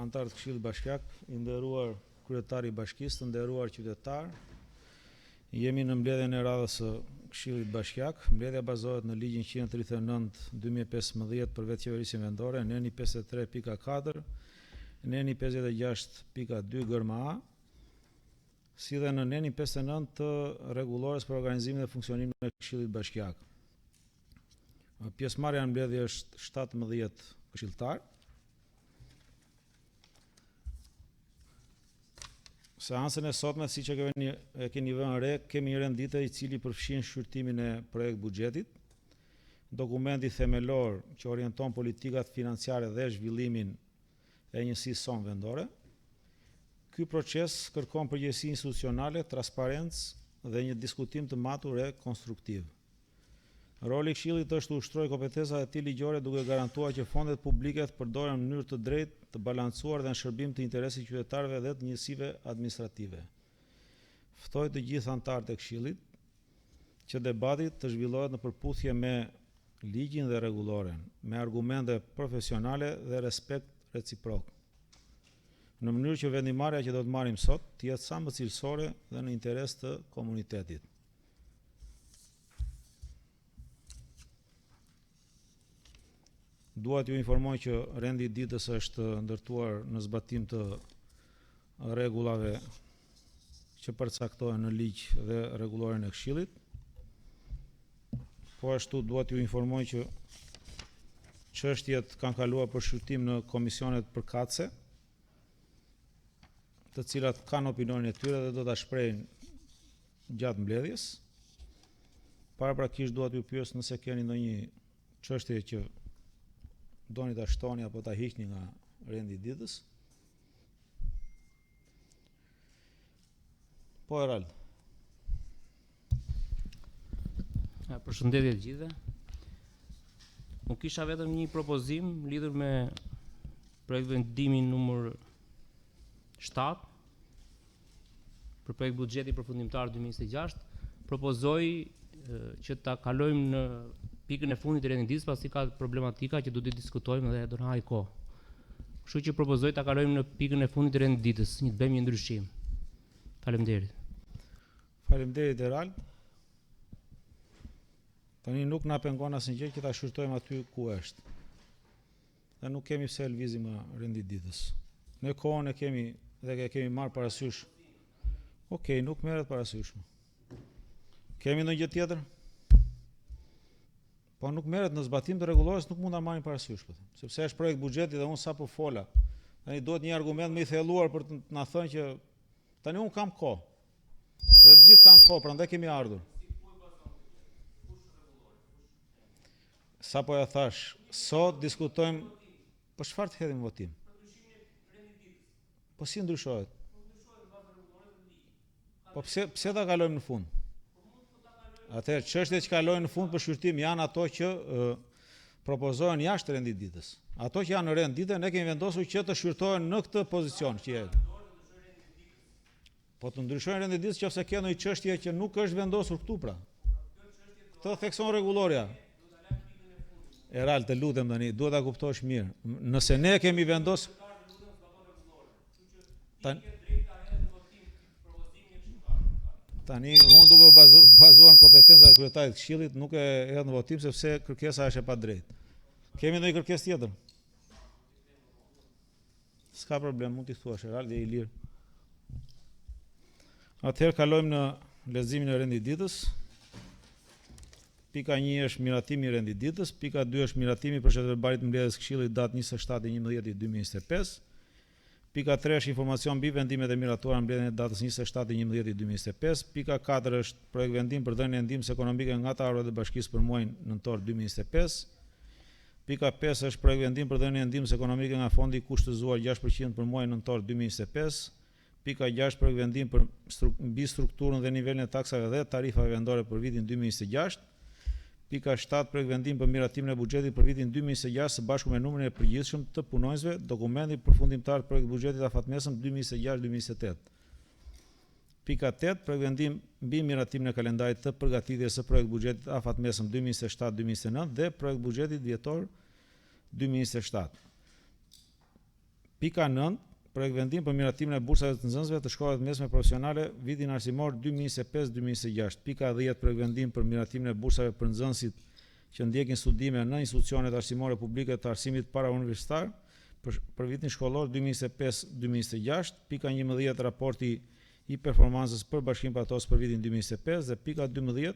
antarë të Këshillit Bashkiak, i nderuar kryetari i bashkisë, të nderuar qytetar. Jemi në mbledhjen e radhës së Këshillit Bashkiak. Mbledhja bazohet në ligjin 139/2015 për vetë qeverisin vendore, neni 53.4, neni 56.2 gërma A, si dhe në neni 59 të rregullores për organizimin dhe funksionimin e Këshillit Bashkiak. Pjesëmarrja në mbledhje është 17 këshilltar. Seancën e sotme, siç e keni vënë re, kemi një rendite i cili përfshin shqyrtimin e projekt buxhetit, dokumenti themelor që orienton politikat financiare dhe zhvillimin e njësisë sonë vendore. Ky proces kërkon përgjegjësi institucionale, transparencë dhe një diskutim të matur e konstruktiv. Roli i Këshillit është të ushtrojë kompetencat e tij ligjore duke garantuar që fondet publike të përdoren në mënyrë të drejtë, të balancuar dhe në shërbim të interesit qytetarëve dhe të njësive administrative. Ftoj të gjithë anëtarët e Këshillit që debati të zhvillohet në përputhje me ligjin dhe rregulloren, me argumente profesionale dhe respekt reciprok, në mënyrë që vendimarrja që do të marrim sot të jetë sa më cilësore dhe në interes të komunitetit. Dua t'ju informoj që rendi i ditës është ndërtuar në zbatim të rregullave që përcaktohen në ligj dhe rregulloren e Këshillit. Po ashtu dua t'ju informoj që çështjet kanë kaluar për shqyrtim në komisionet përkatëse, të cilat kanë opinionin e tyre dhe do ta shprehin gjatë mbledhjes. Paraprakisht dua t'ju pyes nëse keni ndonjë çështje që doni ta shtoni apo ta hiqni nga rendi i ditës. Po, Erald. Përshëndetje të gjithëve. Unë kisha vetëm një propozim lidhur me projekt vendimin numër 7 për projekt buxheti përfundimtar 2026. Propozoj që ta kalojmë në pikën e fundit të rendit ditës, pasi ka problematika që do të diskutojmë dhe do na haj kohë. Kështu që propozoj ta kalojmë në pikën e fundit të rendit ditës, të bëjmë një ndryshim. Faleminderit. Faleminderit, Erald. Tani nuk na pengon asnjë gjë që ta shqyrtojmë aty ku është. Dhe nuk kemi pse lvizim nga rendi i ditës. Ne kohën e kemi dhe e kemi marrë parasysh. Okej, nuk merret parasysh. Kemi ndonjë gjë tjetër? Po nuk merret në zbatim të rregullores, nuk mund ta marrim parasysh, po them, sepse është projekt buxheti dhe unë sapo fola. Tani duhet një argument më i thelluar për të na thënë që tani unë kam kohë. Dhe të gjithë kanë kohë, prandaj kemi ardhur. Sapo ja thash, sot diskutojmë po çfarë të hedhim votim. Po si ndryshohet? Po pse ta kalojmë në fund? Atëherë çështjet që kalojnë në fund për shqyrtim janë ato që propozohen jashtë rendit ditës. Ato që janë në rend ditë ne kemi vendosur që të shqyrtohen në këtë pozicion që jetë. Po të ndryshojnë rendit ditës nëse ka ndonjë çështje që nuk është vendosur këtu pra. Këtë thekson rregullorja. Erald, të lutem tani, duhet ta kuptosh mirë. Nëse ne kemi vendosur Tani, unë duke bazuar në kompetencat e kryetarit të Këshillit, nuk e hedh në votim sepse kërkesa është e padrejtë. Kemi ndonjë kërkesë tjetër? S'ka problem, mund t'i thuash, Erald, je i lirë. Atëherë kalojmë në leximin e rendit ditës. Pika 1 është miratimi i rendit ditës, pika 2 është miratimi i procedurës të mbledhjes së Këshillit datë 27/11/2025. Pika 3 është informacion mbi vendimet e miratuara në mbledhjen e datës 27/11/2025. Pika 4 është projekt vendim për dhënien e ndihmës ekonomike nga të afërmit të bashkisë për muajin nëntor 2025. Pika 5 është projekt vendim për dhënien e ndihmës ekonomike nga fondi i kushtëzuar 6% për muajin nëntor 2025. Pika 6 projekt vendim për mbi strukturën dhe nivelin e taksave dhe tarifave vendore për vitin 2026. Pika 7 projekt vendim për miratimin e buxhetit për vitin 2026 së bashku me numrin e përgjithshëm të punonjësve, dokumenti përfundimtar të projektit buxhetit afatmesëm 2026-2028. Pika 8 projekt vendim mbi miratimin e kalendarit të përgatitjes së projekt buxhetit afatmesëm 2027-2029 dhe projekt buxhetit vjetor 2027. Pika 9, projekt vendim për miratimin e bursave të nxënësve të shkollat mesme profesionale vitin arsimor 2025-2026. Pika 10, projekt vendim për miratimin e bursave për nxënësit që ndjekin studime në institucionet arsimore publike të arsimit parauniversitar për vitin shkollor 2025-2026. Pika 11, raporti i performancës për Bashkimin Patos për vitin 2025 dhe pika 12,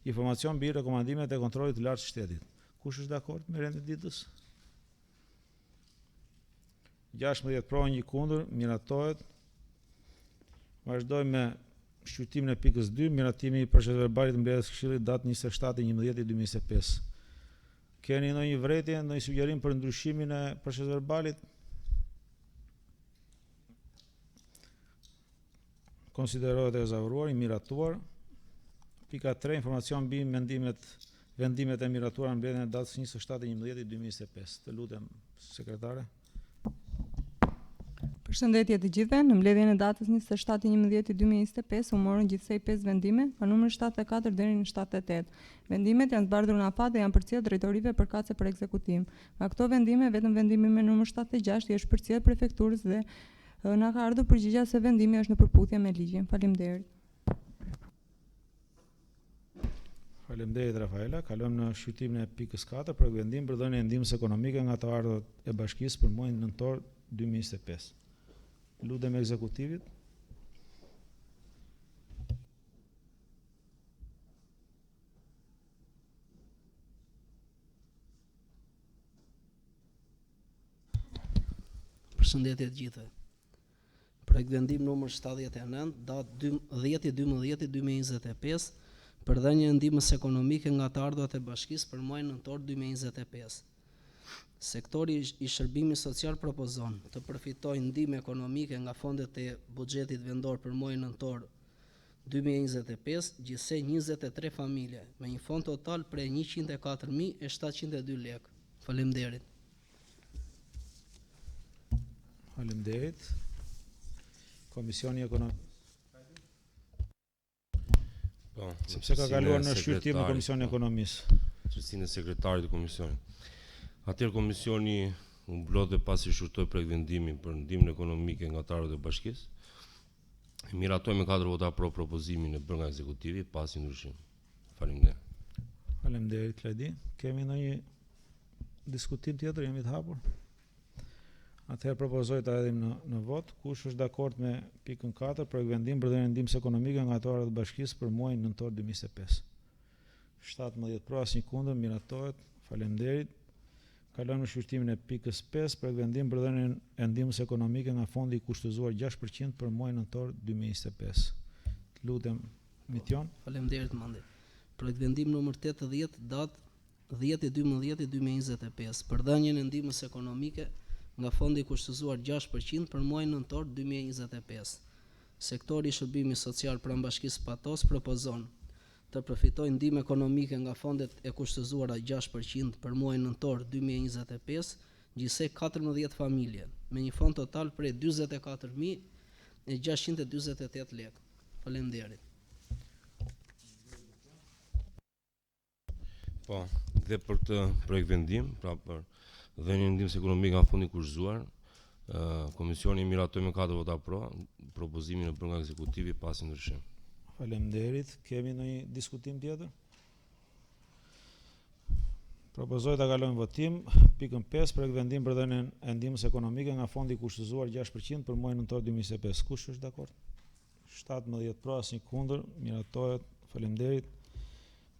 informacion mbi rekomandimet e kontrollit të lartë të shtetit. Kush është dakord me rendin e ditës? 16 pro, 1 kundër, miratohet. Vazhdojmë me shqyrtimin e pikës 2, miratimi i procedurverbalit mbledhjes së Këshillit datë 27/11/2025. Keni ndonjë vërejtje, ndonjë sugjerim për ndryshimin e procedurverbalit? Konsiderohet e zavruar, i miratuar. Pika 3, informacion mbi vendimet e miratuara në mbledhjen e datës 27/11/2025. Të lutem, sekretare. Përshëndetje të gjithëve, në mbledhjen e datës 27/11/2025 u morën gjithsej 5 vendime, nga numri 74 deri në 78. Vendimet janë zbardhur në afat dhe janë përcjellë drejtorive përkatëse për ekzekutim. Nga këto vendime, vetëm vendimi me numër 76 i është përcjellë prefekturës dhe na ka ardhur përgjigjja se vendimi është në përputhje me ligjin. Faleminderit. Faleminderit Rafaela. Kalojmë në shqyrtimin e pikës 4, projekt vendim për dhënien e ndihmës ekonomike nga të ardhurat e bashkisë për muajin nëntor 2025. Lutem ekzekutivit. Përshëndetje të gjithëve. Projekt vendim numër 79, datë 10/12/2025 për dhënien e ndihmës ekonomike nga të ardhurat e bashkisë për muajin nëntor 2025. Sektori i shërbimit social propozon të përfitojë ndihmë ekonomike nga fondet e buxhetit vendor për muajin nëntor 2025, gjithsej 23 familje me një fond total prej 104.702 lekë. Faleminderit. Faleminderit. Komisioni Ekonomik. Sepse ka kaluar në shqyrtim në Komisionin e Ekonomisë. Cilësinë e sekretarit të komisionit. Atëherë komisioni u mblodh dhe pasi shurtoi projekt vendimi për ndihmën ekonomike nga të ardhurat e bashkisë. Miratoi me 4 vota pro propozimin e bërë nga ekzekutivi pasi ndryshim. Faleminderit. Faleminderit Kledi. Kemi ndonjë diskutim tjetër, jemi të hapur? Atëherë propozoj ta hedhim në vot. Kush është dakord me pikën 4, projekt vendim për dhënien e ndihmës ekonomike nga të ardhurat e bashkisë për muajin nëntor 2025. 17 pro, asnjë kundër, miratohet. Faleminderit. Kalojmë në shqyrtimin e pikës 5, projekt vendim për dhënien e ndihmës ekonomike nga fondi i kushtëzuar 6% për muajin nëntor 2025. Lutem, Mition. Faleminderit mande. Projekt vendim numër 80, datë 10/12/2025 për dhënien e ndihmës ekonomike nga fondi i kushtëzuar 6% për muajin nëntor 2025. Sektori i shërbimit social pranë Bashkisë Patos propozon të përfitojë ndihmë ekonomike nga fondet e kushtëzuara 6% për muajin nëntor 2025, gjithsej 14 familje me një fond total prej 44.648 lekë. Faleminderit. Po, dhe për këtë projekt vendim, pra për dhënien e ndihmës ekonomike nga fondi i kushtëzuar, komisioni miratoi me 4 vota pro propozimin e bërë nga ekzekutivi pasi ndryshim. Faleminderit. Kemi ndonjë diskutim tjetër? Propozoj ta kalojmë votim. Pikën 5, projekt vendim për dhënien e ndihmës ekonomike nga fondi i kushtëzuar 6% për muajin nëntor 2025. Kush është dakord? 17 pro, asnjë kundër, miratohet. Faleminderit.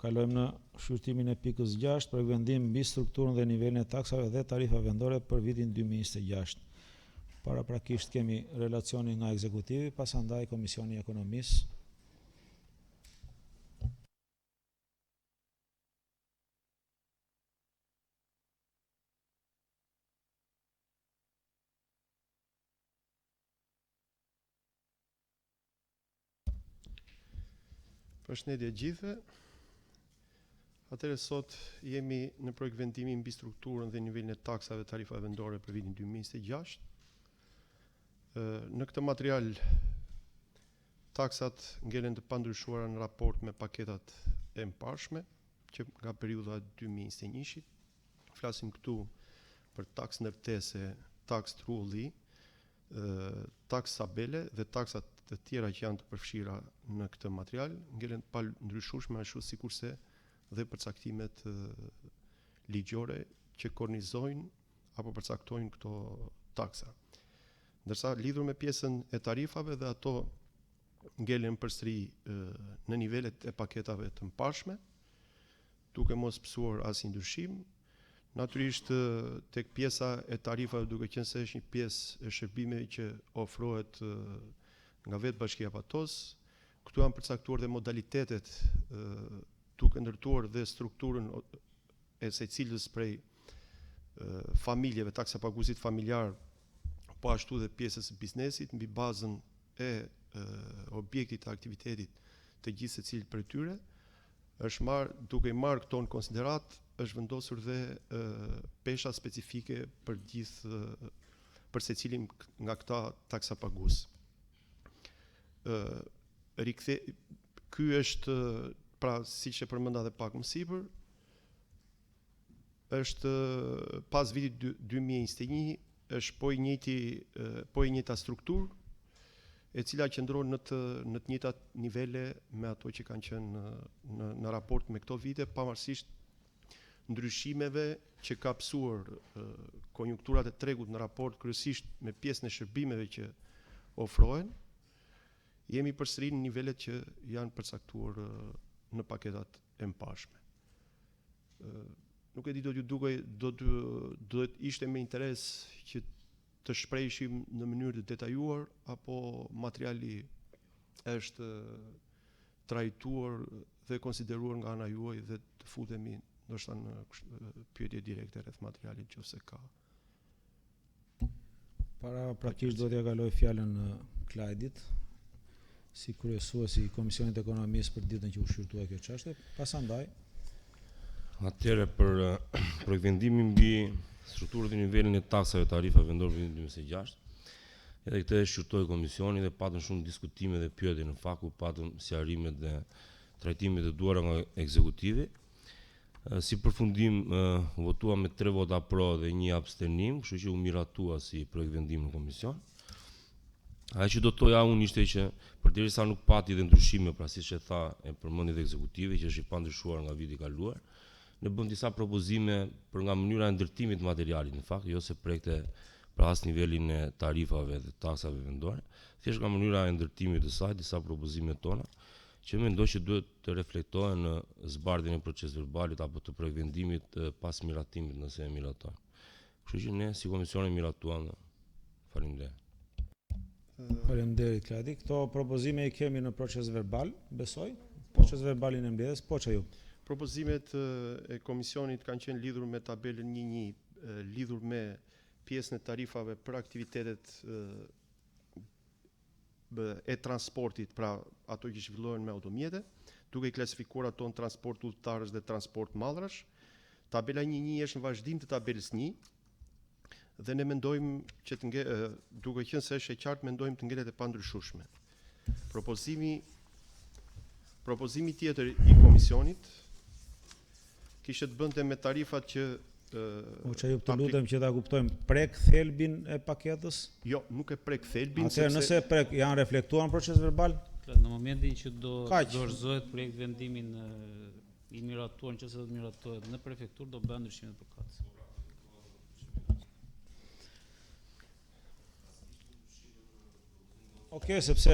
Kalojmë në shqyrtimin e pikës 6, projekt vendim mbi strukturën dhe nivelin e taksave dhe tarifa vendore për vitin 2026. Paraprakisht kemi relacionin nga ekzekutivi, pasandaj Komisioni i Ekonomisë. Përshëndetje gjithëve. Atëherë sot jemi në projekt vendimi mbi strukturën dhe nivelin e taksave dhe tarifave vendore për vitin 2026. Në këtë material taksat ngelen të pandryshuara në raport me paketat e mparshme që nga periudha 2021. Flasim këtu për taks ndërtese, taks trulli, taksë sabele dhe taksat të tjera që janë të përfshira në këtë material ngelen pa ndryshueshme ashtu sikurse dhe përcaktimet ligjore që kornizojnë apo përcaktojnë këto taksa. Ndërsa lidhur me pjesën e tarifave dhe ato ngelen përsëri në nivelet e paketave të mparshme, duke mos pësuar asnjë ndryshim. Natyrisht tek pjesa e tarifave duke qenë se është një pjesë e shërbimeve që ofrohet nga vetë Bashkia Patos, këtu janë përcaktuar dhe modalitetet duke ndërtuar dhe strukturën e secilës prej familjeve, taksa paguesit familjar, po ashtu dhe pjesës së biznesit mbi bazën e objektit të aktivitetit të gjithë secilit prej tyre, është duke i marrë këto në konsiderat, është vendosur dhe pesha specifike për gjithë për secilin nga këta taksa pagues. Ky është, pra siç e përmenda edhe pak më sipër, është pas vitit 2021 është po i njëjta strukturë, e cila qëndron në të njëjtat nivele me ato që kanë qenë në raport me këto vite, pavarësisht ndryshimeve që ka pësuar konjunkturat e tregut në raport kryesisht me pjesën e shërbimeve që ofrohen, jemi përsëri në nivelet që janë përcaktuar në paketat e mparshme. Nuk e di do të ishte me interes që të shpreheshim në mënyrë të detajuar apo materiali është trajtuar dhe konsideruar nga ana juaj dhe të futemi ndoshta në pyetje direkte rreth materialit nëse ka. Para praktikisht do t'ja kaloj fjalën Klajdit si kryesuesi i Komisionit Ekonomisë për ditën që u shqyrtua kjo çështje, pasandaj atëherë për projektimin mbi strukturën dhe nivelin e taksave tarifave vendore për vitin 2026. Edhe këtë e shqyrtoi komisioni dhe patën shumë diskutime dhe pyetje në fakt, patëm sqarimet dhe trajtimet e duara nga ekzekutivi. Si përfundim votua me 3 vota pro dhe 1 abstenim, kështu që u miratua si projekt vendim në komision. Ajo që do të thoja unë ishte që përderisa nuk pati dhe ndryshime, pra siç e tha e përmendi dhe ekzekutivi që është i pandryshuar nga viti i kaluar, ne bëm disa propozime për nga mënyra e ndërtimit të materialit, në fakt, jo se projekte për as nivelin e tarifave dhe taksave vendore, thjesht nga mënyra e ndërtimit të saj, disa propozime tona, që mendoj që duhet të reflektohen në zbardhjen e proces verbalit apo të projekt vendimit pas miratimit nëse e miratojnë. Kështu që ne si komision e miratuam. Faleminderit. Faleminderit Kladi. Këto propozime i kemi në proces verbal, besoj. Proces verbalin e mbledhjes, po çaju. Propozimet e komisionit kanë qenë lidhur me tabelën 1.1, lidhur me pjesën e tarifave për aktivitetet e transportit, pra ato që zhvillohen me automjete, duke i klasifikuar ato në transport udhëtarësh dhe transport mallrash. Tabela 1.1 është në vazhdim të tabelës 1 dhe ne mendojmë që duke qenë se është e qartë, mendojmë të ngelet e pandryshueshme. Propozimi tjetër i komisionit kishte të bënte me tarifat që çaju të lutem që ta kuptojmë, prek thelbin e paketës? Jo, nuk e prek thelbin. Atëherë nëse prek janë reflektuar në proces verbal? Në momentin që do dorëzohet projekt vendimin i miratuar, nëse do të miratohet në prefekturë, do bëhen ndryshimet përkatëse. Okej, sepse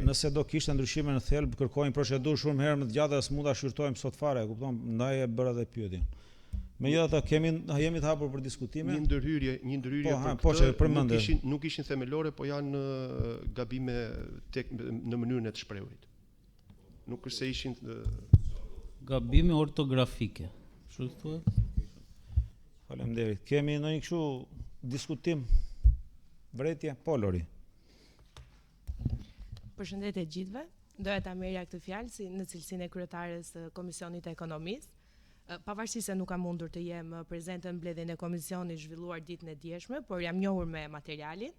nëse do kishte ndryshime në thelb, kërkojnë procedurë shumë herë më të gjatë dhe s'mund ta shqyrtojmë sot fare, e kupton? Ndaj e bëra edhe pyetjen. Megjithatë jemi të hapur për diskutime. Një ndërhyrje po, për këtë nuk ishin themelore, po janë gabime në mënyrën e të shprehurit. Nuk është se ishin gabime ortografike. Kështu thuhet? Faleminderit. Kemi ndonjë kështu diskutim? Vërejtje? Po, Lori. Përshëndetje gjithëve. Doja ta merrja këtë fjalë si në cilësinë e kryetares së Komisionit të Ekonomisë. Pavarësisht se nuk kam mundur të jem prezente në mbledhjen e komisionit zhvilluar ditën e djeshme, por jam njohur me materialin.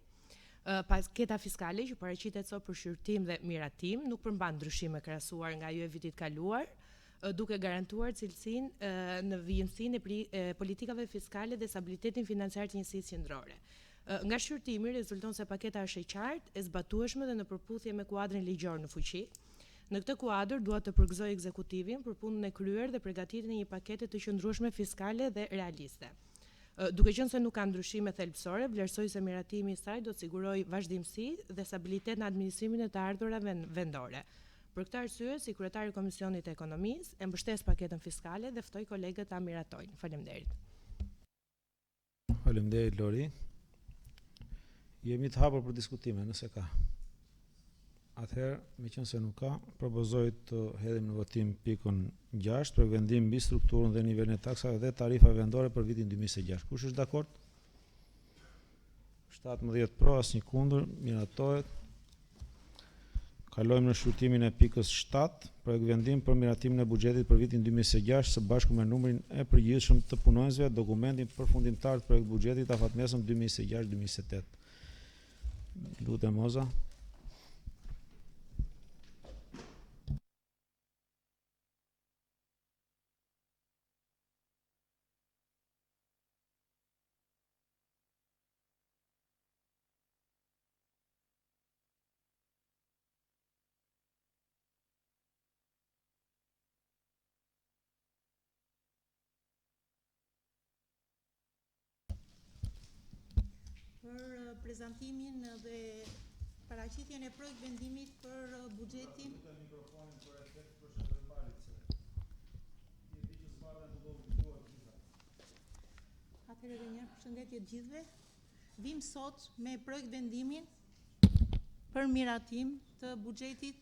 Paketa fiskale që paraqitet sot për shqyrtim dhe miratim nuk përmban ndryshime krahasuar nga ajo e vitit kaluar, duke garantuar cilësinë në vijimsinë e politikave fiskale dhe stabilitetin financiar të njësisë qendrore. Nga shqyrtimi rezulton se paketa është e qartë, e zbatueshme dhe në përputhje me kuadrin ligjor në fuqi. Në këtë kuadër dua të përgëzoj ekzekutivin për punën e kryer dhe përgatitjen e një pakete të qëndrueshme fiskale dhe realiste. Duke qenë se nuk ka ndryshime thelbësore, vlerësoj se miratimi i saj do të sigurojë vazhdimsi dhe stabilitet në administrimin e të ardhurave vendore. Për këtë arsye, si kryetari i Komisionit të Ekonomisë, e mbështes paketën fiskale dhe ftoj kolegët ta miratojnë. Faleminderit. Faleminderit Lori. Jemi të hapur për diskutime, nëse ka. Atëherë, meqense nuk ka, propozoj të hedhim në votim pikën 6 për vendim mbi strukturën dhe nivelin e taksave dhe tarifave vendore për vitin 2026. Kush është dakord? 17 pro, asnjë kundër, miratohet. Kalojmë në shqyrtimin e pikës 7, projekt vendim për miratimin e buxhetit për vitin 2026 së bashku me numrin e përgjithshëm të punonjësve, dokumentin përfundimtar të projekt buxhetit afatmesëm 2026-2028. Lutem Moza. Për prezantimin dhe paraqitjen e projekt vendimit për buxhetin. Atëherë edhe një përshëndetje të gjithëve. Vim sot me projekt vendimin për miratim të buxhetit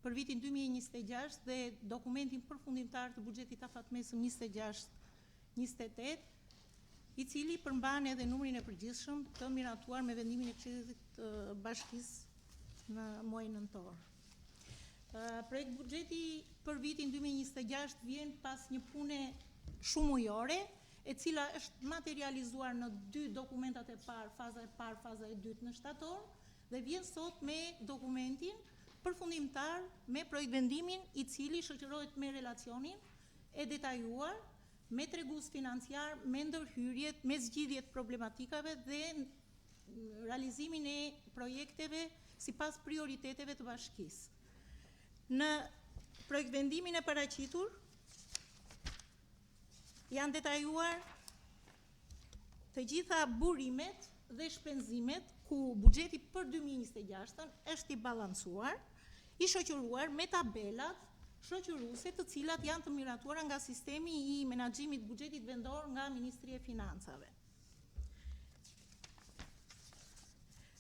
për vitin 2026 dhe dokumentin përfundimtar të buxhetit afatmesëm 26-28, i cili përmban edhe numrin e përgjithshëm të miratuar me vendimin e Këshillit të Bashkisë në muajin nëntor. Projekt buxheti për vitin 2026 vjen pas një pune shumë ujore, e cila është materializuar në dy dokumentat e parë, faza e parë, faza e dytë në shtator, dhe vjen sot me dokumentin përfundimtar me projekt vendimin i cili shoqërohet me relacionin e detajuar me tregus financiar, me ndërhyrjet, me zgjidhjet problematikave dhe realizimin e projekteve sipas prioriteteve të bashkisë. Në projekt vendimin e paraqitur janë detajuar të gjitha burimet dhe shpenzimet ku buxheti për 2026 është i balancuar, i shoqëruar me tabelat shoqëruese të cilat janë të miratuara nga sistemi i menaxhimit buxhetit vendor nga Ministria e Financave.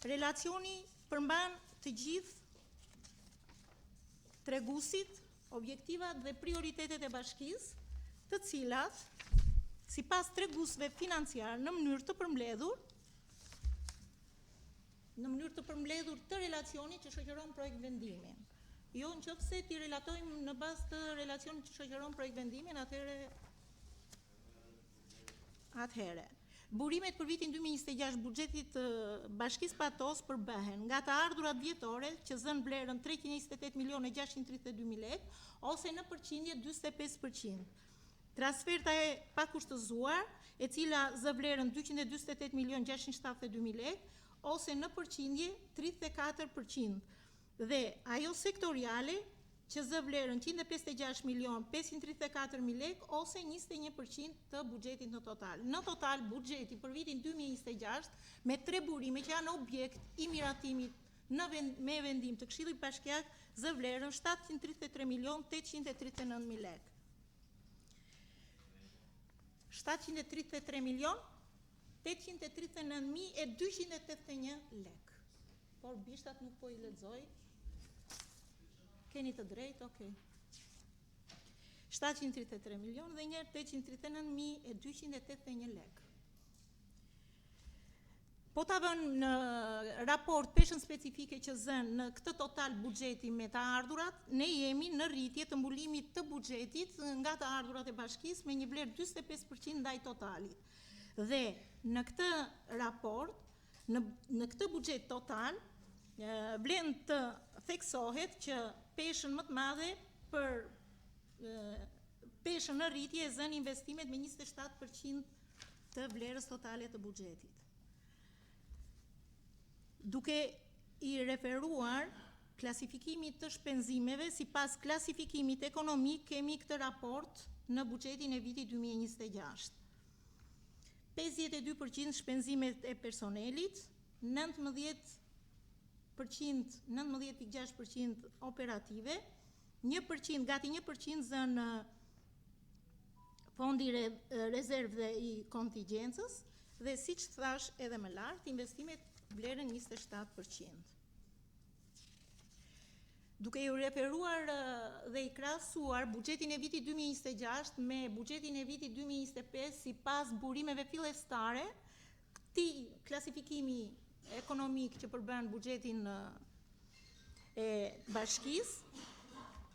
Relacioni përmban të gjithë tregusit, objektivat dhe prioritetet e bashkisë, të cilat, sipas tregusve financiar në mënyrë të përmbledhur të relacionit që shoqëron projekt vendimin. Jo në qoftë ti relatojmë në bazë të relacionit që shoqëron projekt vendimin, atëhere. Burimet për vitin 2026 buxhetit të Bashkisë Patos përbëhen nga të ardhurat vjetore që zën vlerën 328.632.000 lekë ose në përqindje 45%. Transferta e pakushtëzuar, e cila zë vlerën 248.672.000 lekë ose në përqindje 34%. Dhe ajo sektoriale që zë vlerën 156.534.000 lekë ose 21% të buxhetit në total. Në total, buxheti për vitin 2026 me 3 burime që janë objekt i miratimit me vendim të Këshillit Bashkiak zë vlerën 733.839.000 lekë. 733.839.281 lekë. Por bishtat nuk po I lexoj. Keni të drejtë, okay. 733 milion dhe njërë 839.281 lekë. Po ta vënë në raport peshën specifike që zën në këtë total buxheti me të ardhurat, ne jemi në rritje të mbulimit të buxhetit nga të ardhurat e bashkisë me një vlerë 45% ndaj totalit. Dhe në këtë raport, në këtë buxhet total, vlen të theksohet që peshën më të madhe për peshën në rritje e zën investimet me 27% të vlerës totale të buxhetit. duke i referuar klasifikimit të shpenzimeve sipas klasifikimit ekonomik, kemi këtë raport në buxhetin e vitit 2026. 52% shpenzimet e personelit, 19,6% operative, 1%, gati 1% zënë fondi rezervë dhe i kontingjencës, dhe siç thash edhe më lart, investimet blerën 27%. Duke ju referuar dhe i krahasuar buxhetin e vitit 2026 me buxhetin e vitit 2025 sipas burimeve fillestare, këtij klasifikimi ekonomik që përbën buxhetin e bashkisë,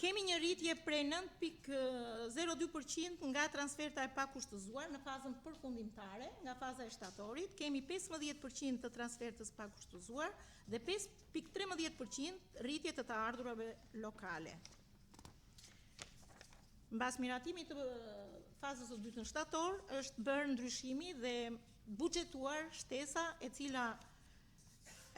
kemi një rritje prej 9,02% nga transferta e pakushtëzuar në fazën përfundimtare, nga faza e shtatorit, kemi 15% të transfertës pakushtëzuar dhe 5,13% rritje të ardhurave lokale. Mbas miratimit të fazës së dytë në shtator, është bërë ndryshimi dhe buxhetuar shtesa e cila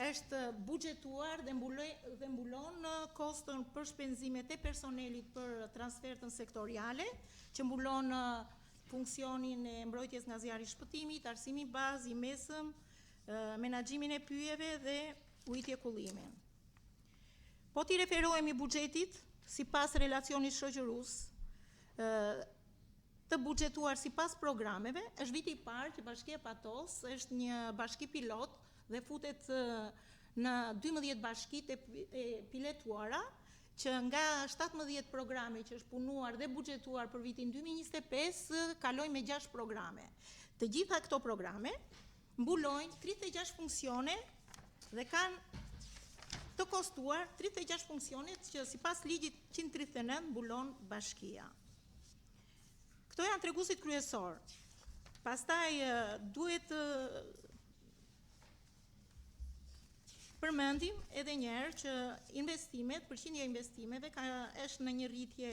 është buxhetuar dhe mbulon kostën për shpenzimet e personelit për transfertën sektoriale, që mbulon funksionin e mbrojtjes nga zjarri i shpëtimit, arsimin bazë i mesëm, menaxhimin e pyjeve dhe ujitjekullimin. Po t'i referohemi buxhetit sipas relacionit shoqërus, të buxhetuar sipas programeve, është viti i parë që Bashkia Patos është një bashki pilot dhe futet në 12 bashkit e piletuara, që nga 17 programe që është punuar dhe buxhetuar për vitin 2025, kaloj me 6 programe. Të gjitha këto programe mbulojnë 36 funksione dhe kanë të kostuar 36 funksionet që sipas ligjit 139 mbulon bashkia. Këto janë treguesit kryesor. Pastaj duhet përmendim edhe njerë që investimet, përqindja e investimeve është në një rritje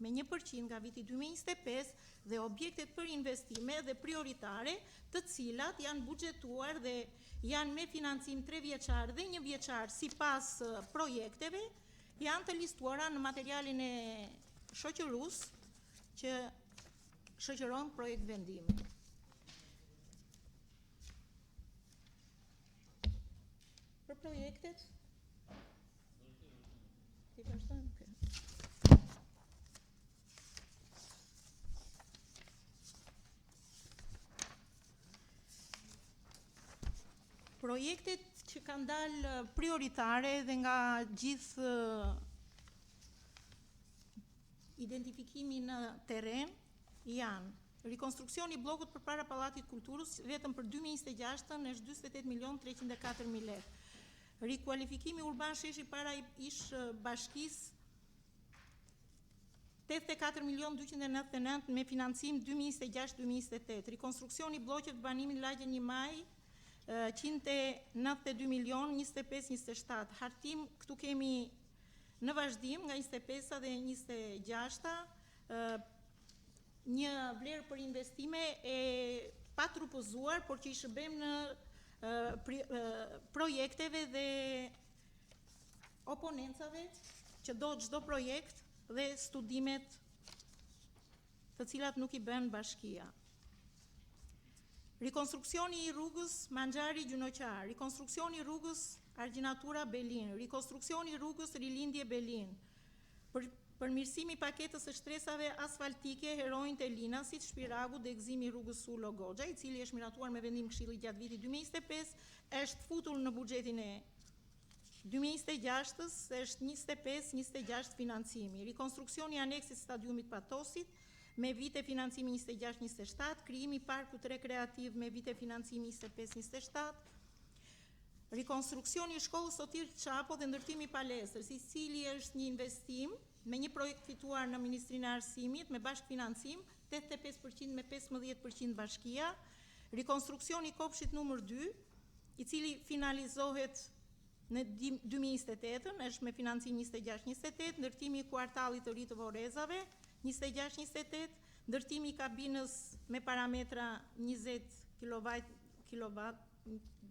me 1% nga viti 2025 dhe objektet për investime dhe prioritare të cilat janë buxhetuar dhe janë me financim 3 vjeçar dhe 1 vjeçar sipas projekteve, janë të listuara në materialin e shoqërus që shoqëron projekt vendimi. Për projektet? Ti vazhdojmë? Okay. Projektet që kanë dalë prioritare dhe nga gjithë identifikimi në terren janë rikonstruksioni i bllokut përpara Pallatit Kulturës vetëm për 2026 është 48.304.000 lekë. Rikualifikimi urban sheshi para ish bashkisë 84.299 me financim 2026-2028. Rikonstruksioni i bllokut banimit Lagje 1 Maj 192 milion 25-27. Hartim këtu kemi në vazhdim nga 25 dhe 26 një vlerë për investime e patrupëzuar, por që i shërbem në projekteve dhe oponencave që do çdo projekt dhe studimet të cilat nuk i bën bashkia. Rikonstruksioni i rrugës Manxhari Gjunoqar, rikonstruksioni i rrugës Argjinatura Belin, rikonstruksioni i rrugës Rilindje Belin, përmirësimi i paketës së shtresave asfaltike Heroin te Linasit, Shpiragu dhe gëzimi i rrugës Sulo Goxha, i cili është miratuar me vendim këshilli gjatë vitit 2025, është futur në buxhetin e 2026, është 25-26 financimi. Rikonstruksioni i aneksit stadiumit Patosit me vite financimi 26-27, krijimi i parkut rekreativ me vite financimi 25-27, rikonstruksioni i shkollës Sotir Çapo dhe ndërtimi i palestrës, i cili është një investim me një projekt fituar në Ministrinë e Arsimit me bashkëfinancim 85% me 15% bashkia, rikonstruksioni i kopshit numër 2, i cili finalizohet në 2028, është me financim 26-28, ndërtimi i kuartallit të ri të Vorezave 26-28, ndërtimi i kabinës me parametra 20 kW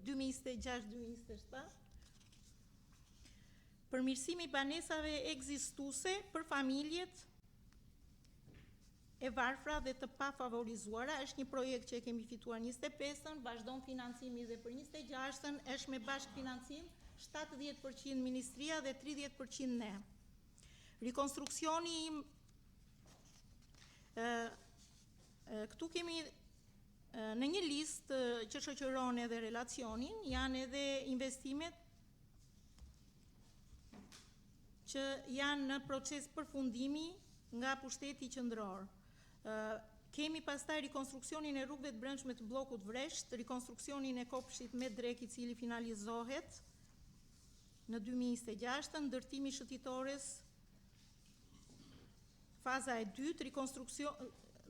2026-2027. Përmirësimi i banesave ekzistuese për familjet e varfra dhe të pafavorizuara është një projekt që e kemi fituar 25-ën, vazhdon financimi dhe për 26-ën, është me bashkëfinancim 70% ministria dhe 30% ne. Rikonstruksioni këtu kemi në një listë që shoqëron edhe relacionin, janë edhe investimet që janë në proces përfundimi nga pushteti qendror. Kemi pastaj rikonstruksionin e rrugëve të brendshme të bllokut Vresht, rikonstruksionin e kopshtit me drek i cili finalizohet në 2026, ndërtimi i shëtitores faza e dytë,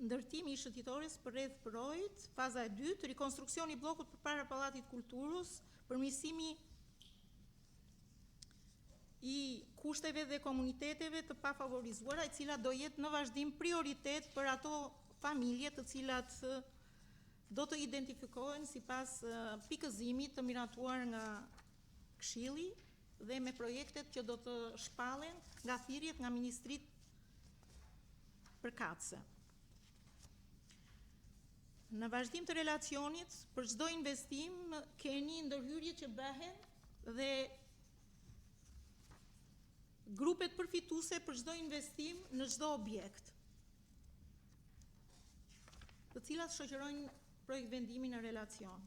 ndërtimi i shëtitores për rreth Projit, faza e dytë, rikonstruksioni i bllokut përpara Pallatit Kulturës, përmirësimi i kushteve dhe komuniteteve të pafavorizuara, e cila do jetë në vazhdim prioritet për ato familje të cilat do të identifikohen sipas pikëzimit të miratuar nga Këshilli dhe me projektet që do të shpallen nga thirrjet nga ministrit përkatëse. Në vazhdim të relacionit, për çdo investim keni ndërhyrje që bëhen dhe grupet përfituese për çdo investim në çdo objekt, të cilat shoqërojnë projekt vendimi në relacion.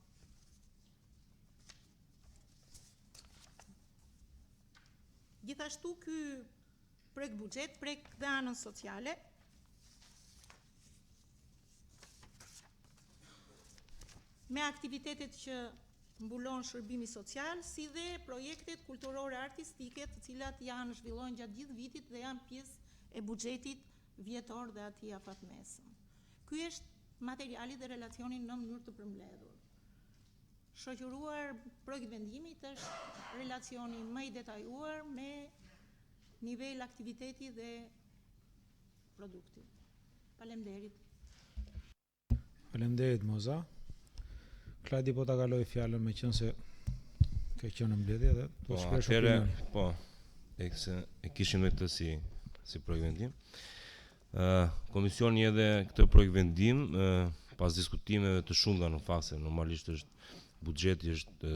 Gjithashtu ky projekt buxhet prek dhe anën sociale. Me aktivitetet që mbulon shërbimi social, si dhe projektet kulturore artistike, të cilat janë zhvillohen gjatë gjithë vitit dhe janë pjesë e buxhetit vjetor dhe atij afatmesëm. Ky është materiali dhe relacioni në mënyrë të përmbledhur. Shoqëruar projekt vendimit është relacioni më i detajuar me nivel aktiviteti dhe produkti. Faleminderit. Faleminderit Moza. Kladi po ta kaloj fjalën me qenë se ka qenë në mbledhje dhe do shpesh opinion. Po, e kishim me këtë si projekt vendim. Komisioni edhe këtë projekt vendim pas diskutimeve të shumta në fakt se normalisht është buxheti është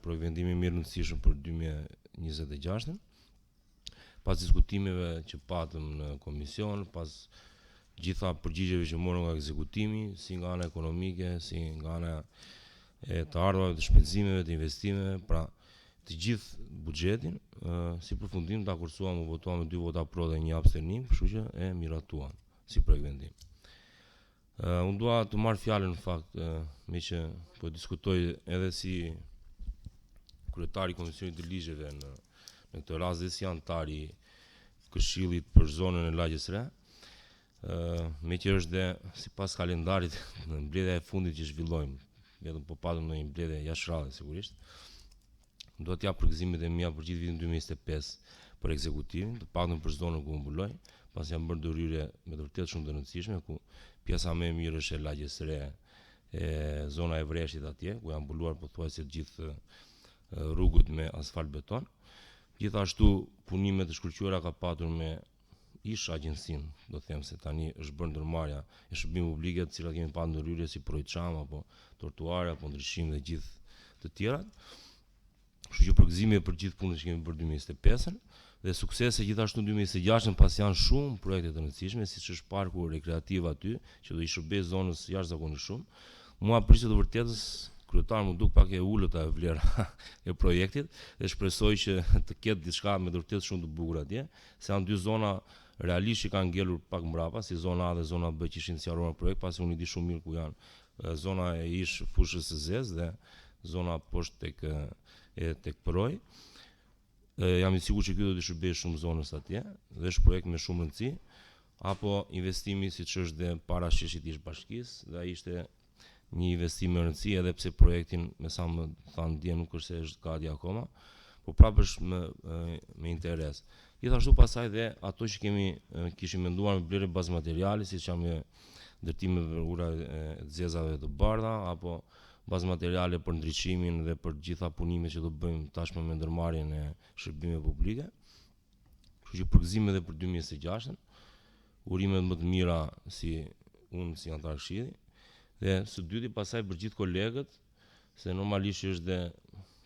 projekt vendimi mirë rëndësishëm për 2026-ën. Pas diskutimeve që patëm në komision, pas gjitha përgjigjeve që morën nga ekzekutimi, si nga ana ekonomike, si nga ana e të ardhurave, të shpenzimeve, të investimeve, pra të gjithë buxhetin, si përfundim ta kursuam, u votuam me 2 vota pro dhe 1 abstenim, kështu që e miratuam si projekt vendim. Unë dua të marr fjalën në fakt, me që po diskutoj edhe si kryetari i Komisionit të Ligjeve në këtë rast dhe si antari i Këshillit për zonën e Lagjes Re, me që është dhe sipas kalendarit në mbledhja e fundit që zhvillojmë, vetëm po patëm në një mbledhje jashtërradhe sigurisht, do të jap përgëzimet e mia për gjithë vitin 2025 për ekzekutivin, të paktën për zonën ku mbuloj, pas janë bërë ndërhyrje me të vërtetë shumë të rëndësishme, ku pjesa më e mirë është e Lagjes Re, e zona e Vreshtit atje, ku janë mbuluar pothuajse të gjithë rrugët me asfalt beton. Gjithashtu punimet e shkëlqyera ka patur me ish agjensin, do të them se tani është bërë ndërmarrja e shërbimeve publike, të cilat kemi pasur ndërhyrje si Projçam apo trotuare apo ndryshim dhe gjithë të tjerat. Kështu që përgëzime për gjithë punën që kemi bërë 2025-ën dhe suksese gjithashtu në 2026-ën, pas janë shumë projekte të rëndësishme, siç është parku rekreativ aty, që do i shërbejë zonës jashtëzakonisht shumë. Mua prisë të vërtetës kryetar më duk pak e ulët e vlera e projektit dhe shpresoj që të ketë diçka me vërtet shumë të bukur atje, se janë 2 zona realisht që kanë ngelur pak mbrapa, si zona A dhe zona B që ishin sqaruar në projekt, pasi unë i di shumë mirë ku janë zona e ish fushës së Zez dhe zona poshtë tek Proj. Jam i sigurt që ky do të shërbejë shumë zonës atje dhe është projekt me shumë rëndësi, apo investimi siç është dhe para sheshit ish bashkisë, dhe ai ishte një investim me rëndësi, edhe pse projektin me sa më thanë dje nuk është se është gati akoma, por prapë është me interes. Gjithashtu pasaj dhe ato që kishim menduar me blerje bazë materiali, siç janë me ndërtimeve ura e zezave të bardha, apo bazë materiale për ndriçimin dhe për gjitha punimet që do bëjmë tashmë me ndërmarrjen e shërbimeve publike. Kështu që përgëzime edhe për 2026-ën, urimet më të mira si unë si antar këshilli, dhe së dyti pasaj për gjithë kolegët, se normalisht është dhe,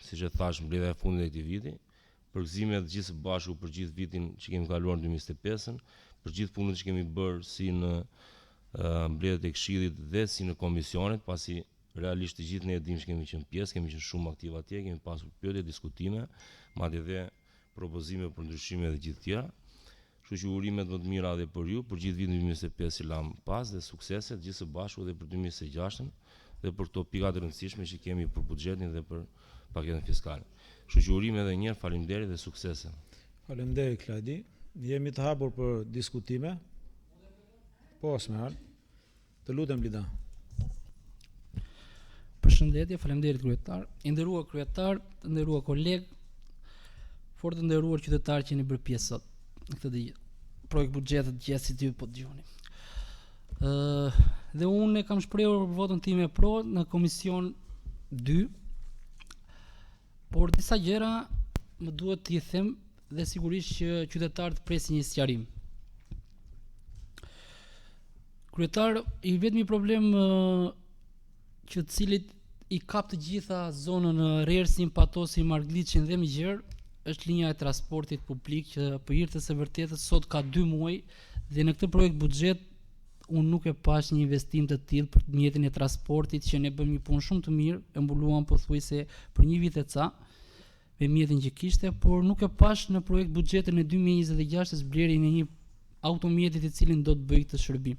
siç e thash, mbledhja e fundit e këtij viti, përgëzime të gjithë së bashku për gjithë vitin që kemi kaluar në 2025-ën, për gjithë punët që kemi bërë si në mbledhjet e këshillit dhe si në komisionet, pasi realisht të gjithë ne e dimë që kemi qenë pjesë, kemi qenë shumë aktiv atje, kemi pasur pyetje, diskutime, madje dhe propozime për ndryshime dhe gjithë tjera. Kështu që urimet më të mira edhe për ju, për gjithë vitin 2025 që lam pas dhe suksese gjithë së bashku dhe për 2026-ën dhe për këto pika të rëndësishme që kemi për buxhetin dhe për paketën fiskale. Kështu që urime edhe një herë, faleminderit dhe suksese. Faleminderit Kladi. Jemi të hapur për diskutime. Po, Smeral. Të lutem Lida. Përshëndetje, faleminderit kryetar. I nderuar kryetar, të nderuar koleg, fort të nderuar qytetar që jeni bërë pjesë sot në këtë projekt buxheti të gjithë si ti po dëgjoni. Dhe unë kam shprehur votën time pro në komision 2, por disa gjëra më duhet t'i them dhe sigurisht që qytetarët presin një sqarim. Kryetar, i vetmi problem që të cilit i kap të gjitha zonën Rersin, Patosin, Margliçin dhe Migjer është linja e transportit publik që për hir të së vërtetës sot ka 2 muaj dhe në këtë projekt buxhet unë nuk e pash një investim të tillë për mjetin e transportit që ne bëm një punë shumë të mirë, e mbuluam pothuajse për një vit e ca me mjetin që kishte, por nuk e pash në projekt buxhetin e 2026 zblerjen e një automjeti i cili do të bëjë këtë shërbim.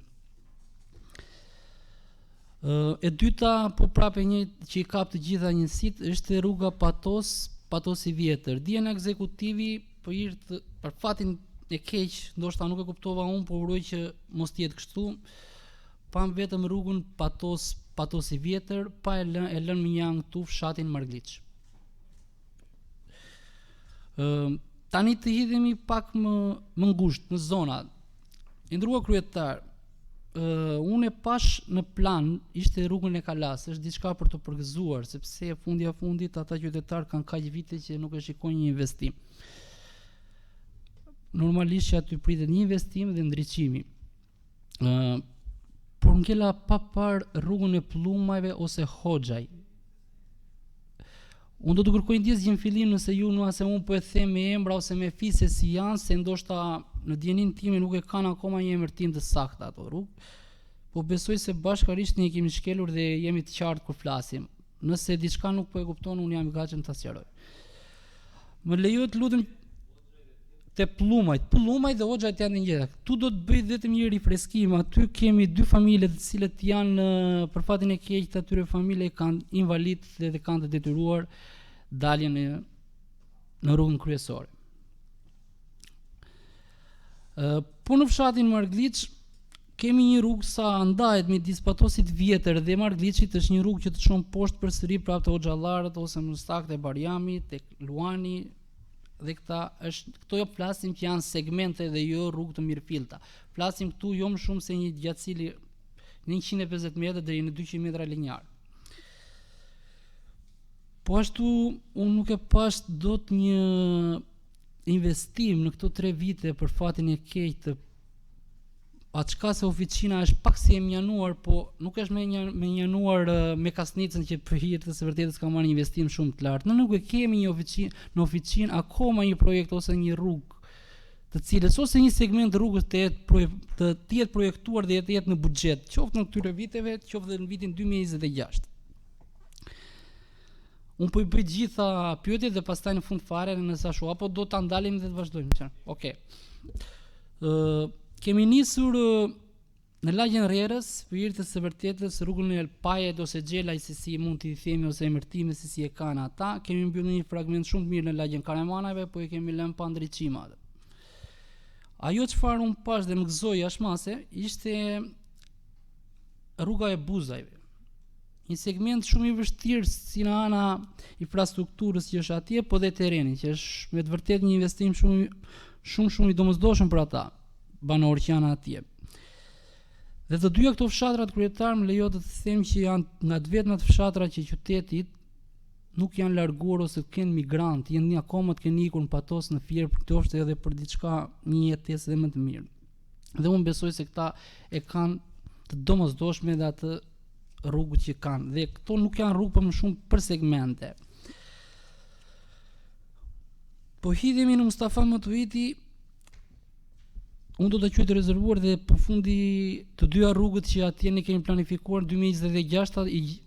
E dyta, po prapë një që i kap të gjitha njësitë është rruga Patosi Vjetër. Dijen ekzekutivi për fatin e keq, ndoshta nuk e kuptova unë, por uroj që mos jetë kështu. Pam vetëm rrugën Patosi Vjetër, pa e lënë më janë këtu fshatin Margliç. Tani të hidhemi pak më ngushtë në zona. I nderuar kryetar, unë e pash në plan ishte rrugën e Kalas, është diçka për të përgëzuar, sepse fundit ata qytetarë kanë kaq vite që nuk e shikojnë një investim. Normalisht që aty pritet një investim dhe ndriçimi. Por ngela pa parë rrugën e Pllumajve ose Hoxhaj. Unë do të kërkoj ndjesë në fillim nëse ju nëse unë po e them me emra ose me fise si janë, se ndoshta në djenin time nuk e kanë akoma një emërtim të saktë ato rrugë, po besoj se bashkarisht ne kemi shkelur dhe jemi të qartë kur flasim. Nëse diçka nuk po e kupton, unë jam i gatshëm ta sqaroj. Më lejohet lutem te Pllumajt dhe Hoxhajt janë një gjë. Tu do të bëj vetëm një rifreskim. Aty kemi 2 familje të cilët janë për fatin e keq të atyre familje kanë invalid dhe kanë të detyruar daljen në rrugën kryesore. Po në fshatin Margliç kemi një rrugë sa ndahet midis Patosit Vjetër dhe Margliçit, është një rrugë që të çon poshtë përsëri prapë te Hoxhallarët ose më saktë e Barjami, tek Luani. Dhe këto jo flasim që janë segmente dhe jo rrugë të mirëfillta. Flasim këtu jo më shumë se një gjatësili 150 metra deri në 200 metra linjar. Po ashtu unë nuk e pash dot një investim në këto 3 vite për fatin e keq të atë se oficina është pak si e mjanuar, po nuk është me mjanuar me Kasnicën që për hir të së vërtetës ka marrë një investim shumë të lartë. Ne nuk e kemi në oficinë akoma një projekt ose një rrugë të cilës ose një segment rrugës të jetë projektuar dhe të jetë në buxhet, qoftë në këtyre viteve, qoftë dhe në vitin 2026. Unë po i bëj gjitha pyetjet dhe pastaj në fund fare nëse ashtu apo do ta ndalim dhe të vazhdojmë. Okej. Kemi nisur në lagjen Rerës, për hir të së vërtetës rrugën e Elpajet ose Xhelaj, si mund t'i themi, ose emërtime si e kanë ata. Kemi mbyllur një fragment shumë të mirë në lagjen Karemanajve, po e kemi lënë pa ndriçim atë. Ajo çfarë unë pash dhe më gëzoi ashmase ishte rruga e Buzajve. Një segment shumë i vështirë si në ana infrastrukturës që është atje, po dhe terreni, që është me të vërtetë një investim shumë i domosdoshëm për ata banorë që janë atje. Dhe të dyja këto fshatrat kryetar më lejo të them që janë nga të vetmat fshatra që qytetit nuk janë larguar ose të kenë migrant, janë akoma të kenë ikur në patos në Fier për të ofte edhe për diçka një jetesë dhe më të mirë. Dhe unë besoj se këta e kanë të domosdoshme dhe atë rrugët që kanë. Dhe këto nuk janë rrugë për më shumë për segmente. Po hidhemi në Mustafa Matuiti, unë do të qytë rezervuar dhe përfundi të dyja rrugët që atje ne kemi planifikuar 2026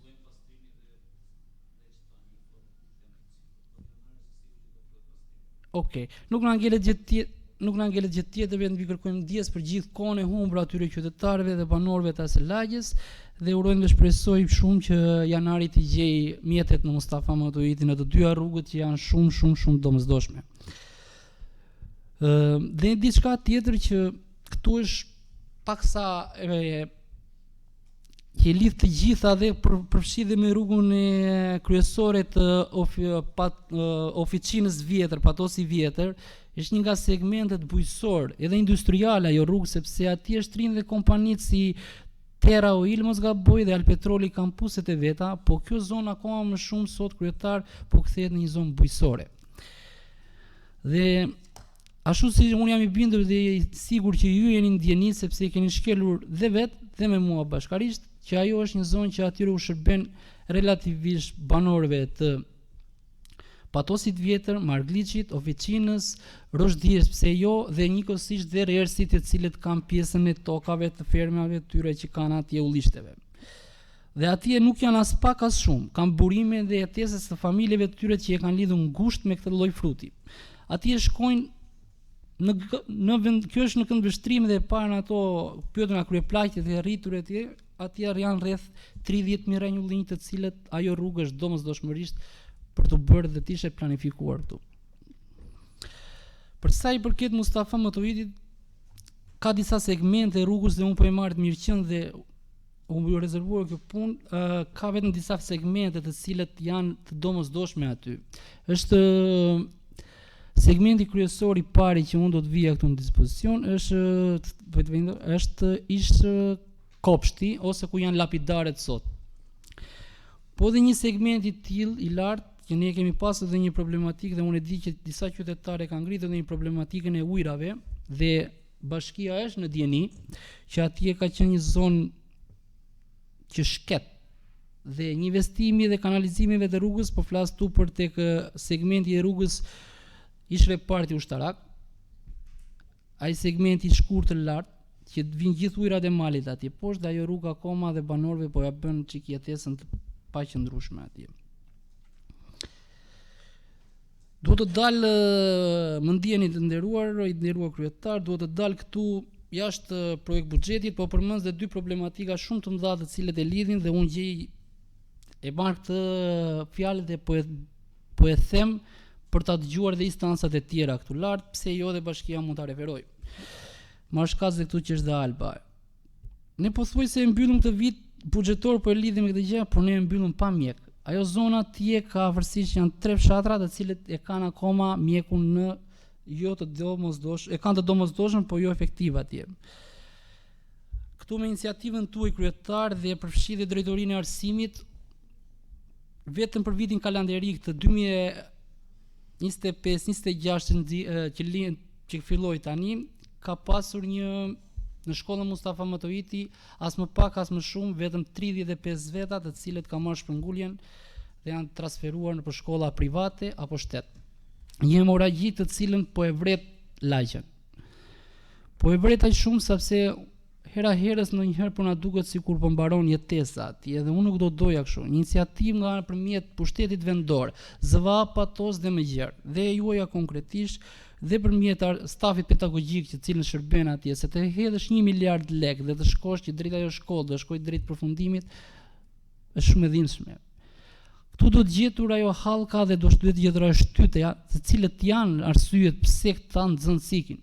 Okej, nuk na ngelet gjë tjetër, vetëm vi kërkojmë ndjes për gjithë kohën e humbur atyre qytetarëve dhe banorëve të asaj lagjes dhe urojmë dhe shpresoj shumë që janari të gjej mjetet në Mustafa Matuiti në të dyja rrugët që janë shumë domosdoshme. Dhe diçka tjetër që këtu është paksa që lidh të gjitha dhe përfshi dhe me rrugën e kryesore të oficinës vjetër, patosi vjetër, është një nga segmentet bujqësor edhe industriale ajo rrugë, sepse atje është rinë dhe kompanitë si Terra Oil mos gaboj dhe Alpetroli kampuset e veta, po kjo zonë akoma më shumë sot kryetar po kthehet në një zonë bujqësore. Dhe ashtu si unë jam i bindur dhe i sigur që ju jeni ndjeni sepse keni shkelur dhe vetë dhe me mua bashkarisht, që ajo është një zonë që atyre u shërben relativisht banorëve të patosit vjetër, Margliçit, oficinës, Roshdjes, pse jo, dhe njëkohësisht dhe rerësit e cilët kanë pjesën e tokave të fermave tyre që kanë atje ullishteve. Dhe atje nuk janë as pak as shumë, kanë burime dhe jetesës të familjeve të tyre që e kanë lidhur ngushtë me këtë lloj fruti. Atje shkojnë në vend, kjo është në këndvështrim dhe para në ato pyetën nga kryeplagjet e rritur atje janë rreth 30.000 rrenjullinj të cilët ajo rrugë është domosdoshmërisht për të bërë dhe të ishte planifikuar këtu. Për sa i përket Mustafa Matuitit, ka disa segmente rrugës dhe unë po e marr të mirëqen dhe unë rezervuar kjo punë, ka vetëm disa segmente të cilët janë të domosdoshme aty. Është segmenti kryesor i pari që unë do të vija këtu në dispozicion është kopshti ose ku janë lapidaret sot. Po dhe një segment i tillë i lartë që ne kemi pasur dhe një problematikë dhe unë e di që disa qytetarë kanë ngritur dhe një problematikën e ujrave dhe bashkia është në dieni që atje ka qenë një zonë që shket dhe një investimi dhe kanalizimeve të rrugës, po flas tu për tek segmenti i rrugës ish reparti ushtarak, ai segmenti i shkurtër lart që vinë gjithë ujrat e malit atje poshtë, dhe ajo rrugë akoma dhe banorëve po ja bën çik jetesën të paqëndrueshme atje. Duhet të dalë, më ndjeni të nderuar, i nderuar kryetar, duhet të dalë këtu jashtë projekt buxhetit, po përmend dhe dy problematika shumë të mëdha të cilët e lidhin dhe unë gjej e marr këtë fjalë dhe po e them për ta dëgjuar dhe instancat e tjera këtu lart, pse jo dhe bashkia mund ta referoj. Marr shkaz dhe këtu që është dhe Alba. Ne pothuajse e mbyllëm këtë vit buxhetor për lidhje me këtë gjë, por ne e mbyllëm pa mjek. Ajo zona atje ka afërsisht janë 3 fshatra të cilët e kanë akoma mjekun në jo të domosdoshëm, e kanë të domosdoshëm, po jo efektiv atje. Këtu me iniciativën tuaj kryetar dhe përfshi dhe drejtorinë e arsimit, vetëm për vitin kalendarik të 2025-26 që filloi tani, ka pasur në shkollën Mustafa Matuiti, as më pak as më shumë, vetëm 35 veta të cilët ka marrë shpërnguljen dhe janë transferuar në për shkolla private apo shtet. Një hemoragji të cilën po e vret lagjen. Po e vret aq shumë sepse hera herës ndonjëherë po na duket sikur po mbaron jetesa atje dhe unë nuk do doja kështu. Një iniciativë nga nëpërmjet pushtetit vendor, ZVA, Patos dhe më gjerë, dhe juaja konkretisht dhe përmjet stafit pedagogjik që cilën shërben atje, se të hedhësh 1 miliard lekë dhe të shkosh që drejt ajo shkollë, dhe shkoj drejt përfundimit, është shumë e dhimbshme. Këtu do të gjetur ajo hallka dhe do të gjetur ajo shtytja, të cilët janë arsyet pse këta nxënës ikin.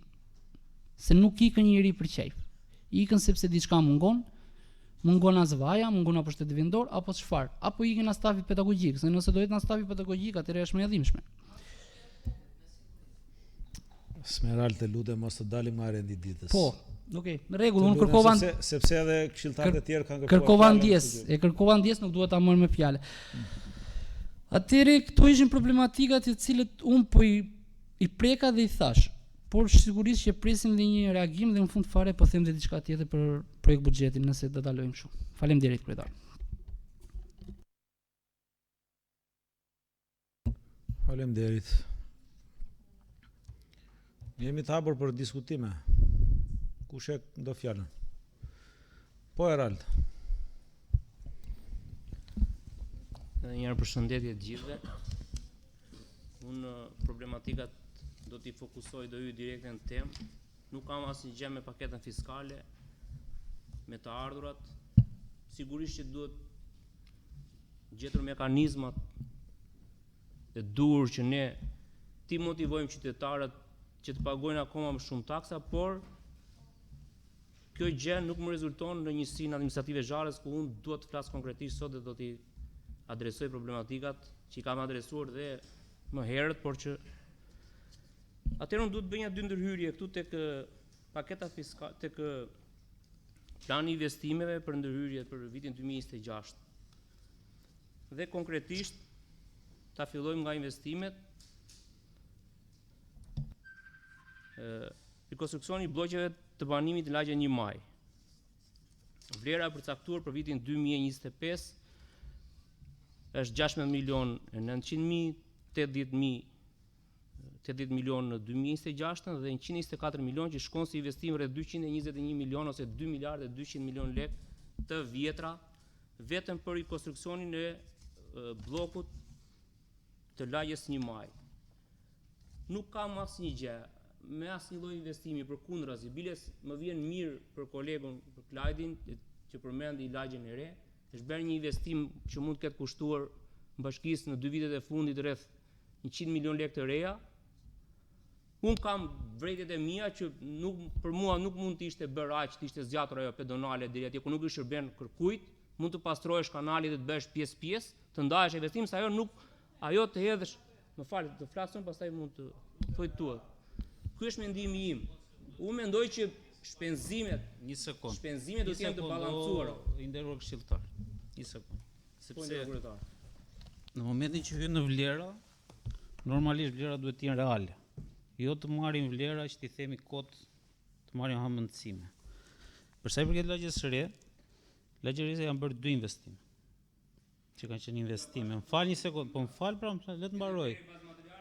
Se nuk ikën njëri për qejf. Ikën sepse diçka mungon AZVA-ja, mungon apo shteti vendor, apo çfarë? Apo ikën nga stafi pedagogjik, se nëse do jetë nga stafi pedagogjik, atëherë është më e dhimbshme. Smeral, të lutem mos të dalim nga rendititës. Po, Okej, në rregull, unë kërkova sepse edhe këshilltarët e tjerë kanë kërkuar. Kërkova ndjes, nuk duhet ta marr me fjalë. Atëre këto ishin problematikat të cilët unë po i preka dhe i thash, por sigurisht që presim dhe një reagim dhe në fund fare po them dhe diçka tjetër për projekt buxhetin nëse do ta lojmë kështu. Faleminderit kryetar. Faleminderit. Jemi të hapur për diskutime. Kush e do fjalën? Po Erald. Edhe njëherë përshëndetje të gjithëve. Unë problematikat do t'i fokusoj do hyj direkt në temë. Nuk kam asnjë gjë me paketën fiskale, me të ardhurat. Sigurisht që duhet gjetur mekanizmat e dur që ne ti motivojmë qytetarët që të pagojnë akoma më shumë taksa, por kjo gjë nuk më rezulton në njësinë administrative zharës ku unë duhet të flas konkretisht sot dhe do t'i adresoj problematikat që i kam adresuar dhe më herët, por që atëherë unë duhet të bëj një dy ndërhyrje këtu tek paketa fiskale, tek plani i investimeve për ndërhyrje për vitin 2026. Dhe konkretisht ta fillojmë nga investimet rikonstruksioni i bllokeve të banimit në lagjen 1 Maj. Vlera e përcaktuar për vitin 2025 është 16.900.000, 80 milion në 2026 dhe 124 milion që shkon si investim rreth 221 milion ose 2 miliardë 200 milion lek të vjetra vetëm për rikonstruksionin e bllokut të lagjes 1 Maj. Nuk kam asnjë gjë me asnjë lloj investimi, përkundrazi, biles më vjen mirë për kolegun, për Klajdin, që përmendi lagjen e re, është bërë një investim që mund të ketë kushtuar bashkisë në 2 vitet e fundit rreth 100 milion lekë të reja. Unë kam vërejtjet e mia që për mua nuk mund të ishte bërë aq, të ishte zgjatur ajo pedonale deri atje ku nuk i shërben kërkujt, mund të pastrohesh kanalit dhe të bësh pjesë, të ndahesh investim, se ajo të hedhësh, më fal, të flasëm, pastaj mund të thoj tuat. Ky është mendimi im. Unë mendoj që shpenzimet një sekond. Shpenzimet do të jenë të balancuara. I nderuar këshilltar. Një sekond. Sepse në momentin që hyn në vlera, normalisht vlera duhet të jenë reale. Jo të marrin vlera që ti themi kot, të marrin hamendësime. Për sa i përket lagjes së re, lagja e re janë bërë 2 investime. Që kanë qenë investime. Më fal një sekond, po më fal pra, le të mbaroj.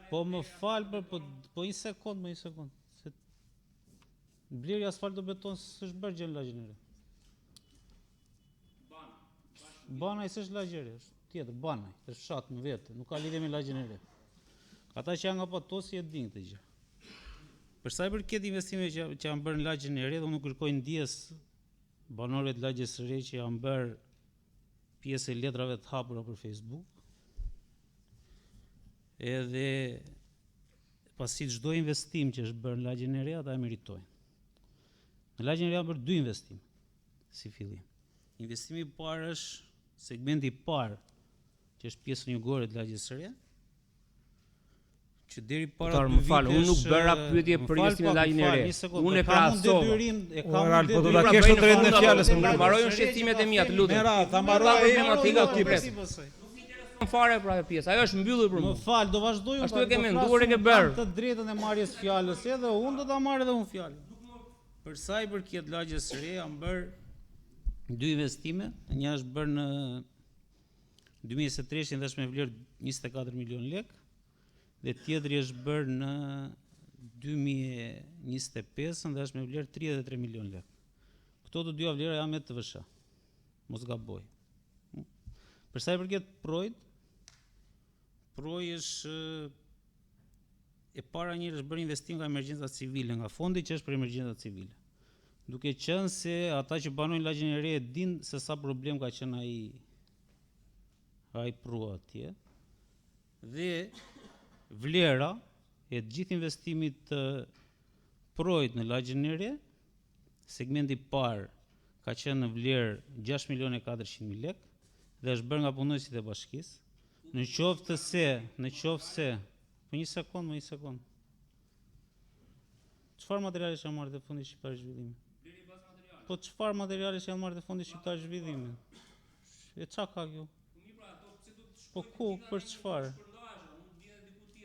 Po më fal për po një sekond. Se blerë asfalt do beton s'është bërë gjë në lagjen e re. Banaj s'është lagje e re, është tjetër, Banaj, është fshat në vete, nuk ka lidhje me lagjen e re. Ata që janë nga Patosi e dinë këtë gjë. Për sa i përket investimeve që janë bërë në lagjen e re, dhe unë kërkoj ndjes banorëve të lagjes së re që janë bërë pjesë e letrave të hapura për Facebook. Edhe pasi çdo investim që është bërë në lagjen e re, ata e meritojnë. Në lagjen e re janë bërë 2 investime si fillim. Investimi i parë është segmenti i parë, që është pjesë jugore të lagjes së re, që deri para 2 vitesh. Unë nuk bëra pyetje për investimin në lagjen e re. Unë e krahasova. Po do ta kesh të drejtën e fjalës. Mbarojnë shqetësimet e mia, të lutem. Mera, ta mbaroj problematika ti pres. Fare pra pjesë. Ajo është mbyllur për mua. Më fal, do vazhdoj unë. Ashtu e ke menduar e ke bërë. Të drejtën e marrjes fjalës, edhe unë do ta marr edhe unë fjalën. Për sa i përket lagjes së re, janë bërë 2 investime, një është bërë në 2023 dhe është me vlerë 24 milion lekë, dhe tjetri është bërë në 2025 dhe është me vlerë 33 milion lekë. Këto të dyja vlera janë me të vësha, mos gaboj. Për sa i përket projt është e para njërë është bërë investim nga emergjenca civile, nga fondi që është për emergjenca civile. Duke qenë se ata që banojnë lagjen e re e dinë se sa problem ka qenë ai prua atje. Dhe vlera e të gjithë investimit të projt në lagjen e re, segmenti parë ka qenë në vlerë 6.400.000 lekë dhe është bërë nga punojësit e bashkisë. Në qoftë se, po një sekond. Çfarë materiale është marrë të fundi shqiptar zhvillimi? Po çfarë materialesh janë marrë te Fondi Shqiptar Zhvillimit? E çka ka kjo? Po ku, për çfarë?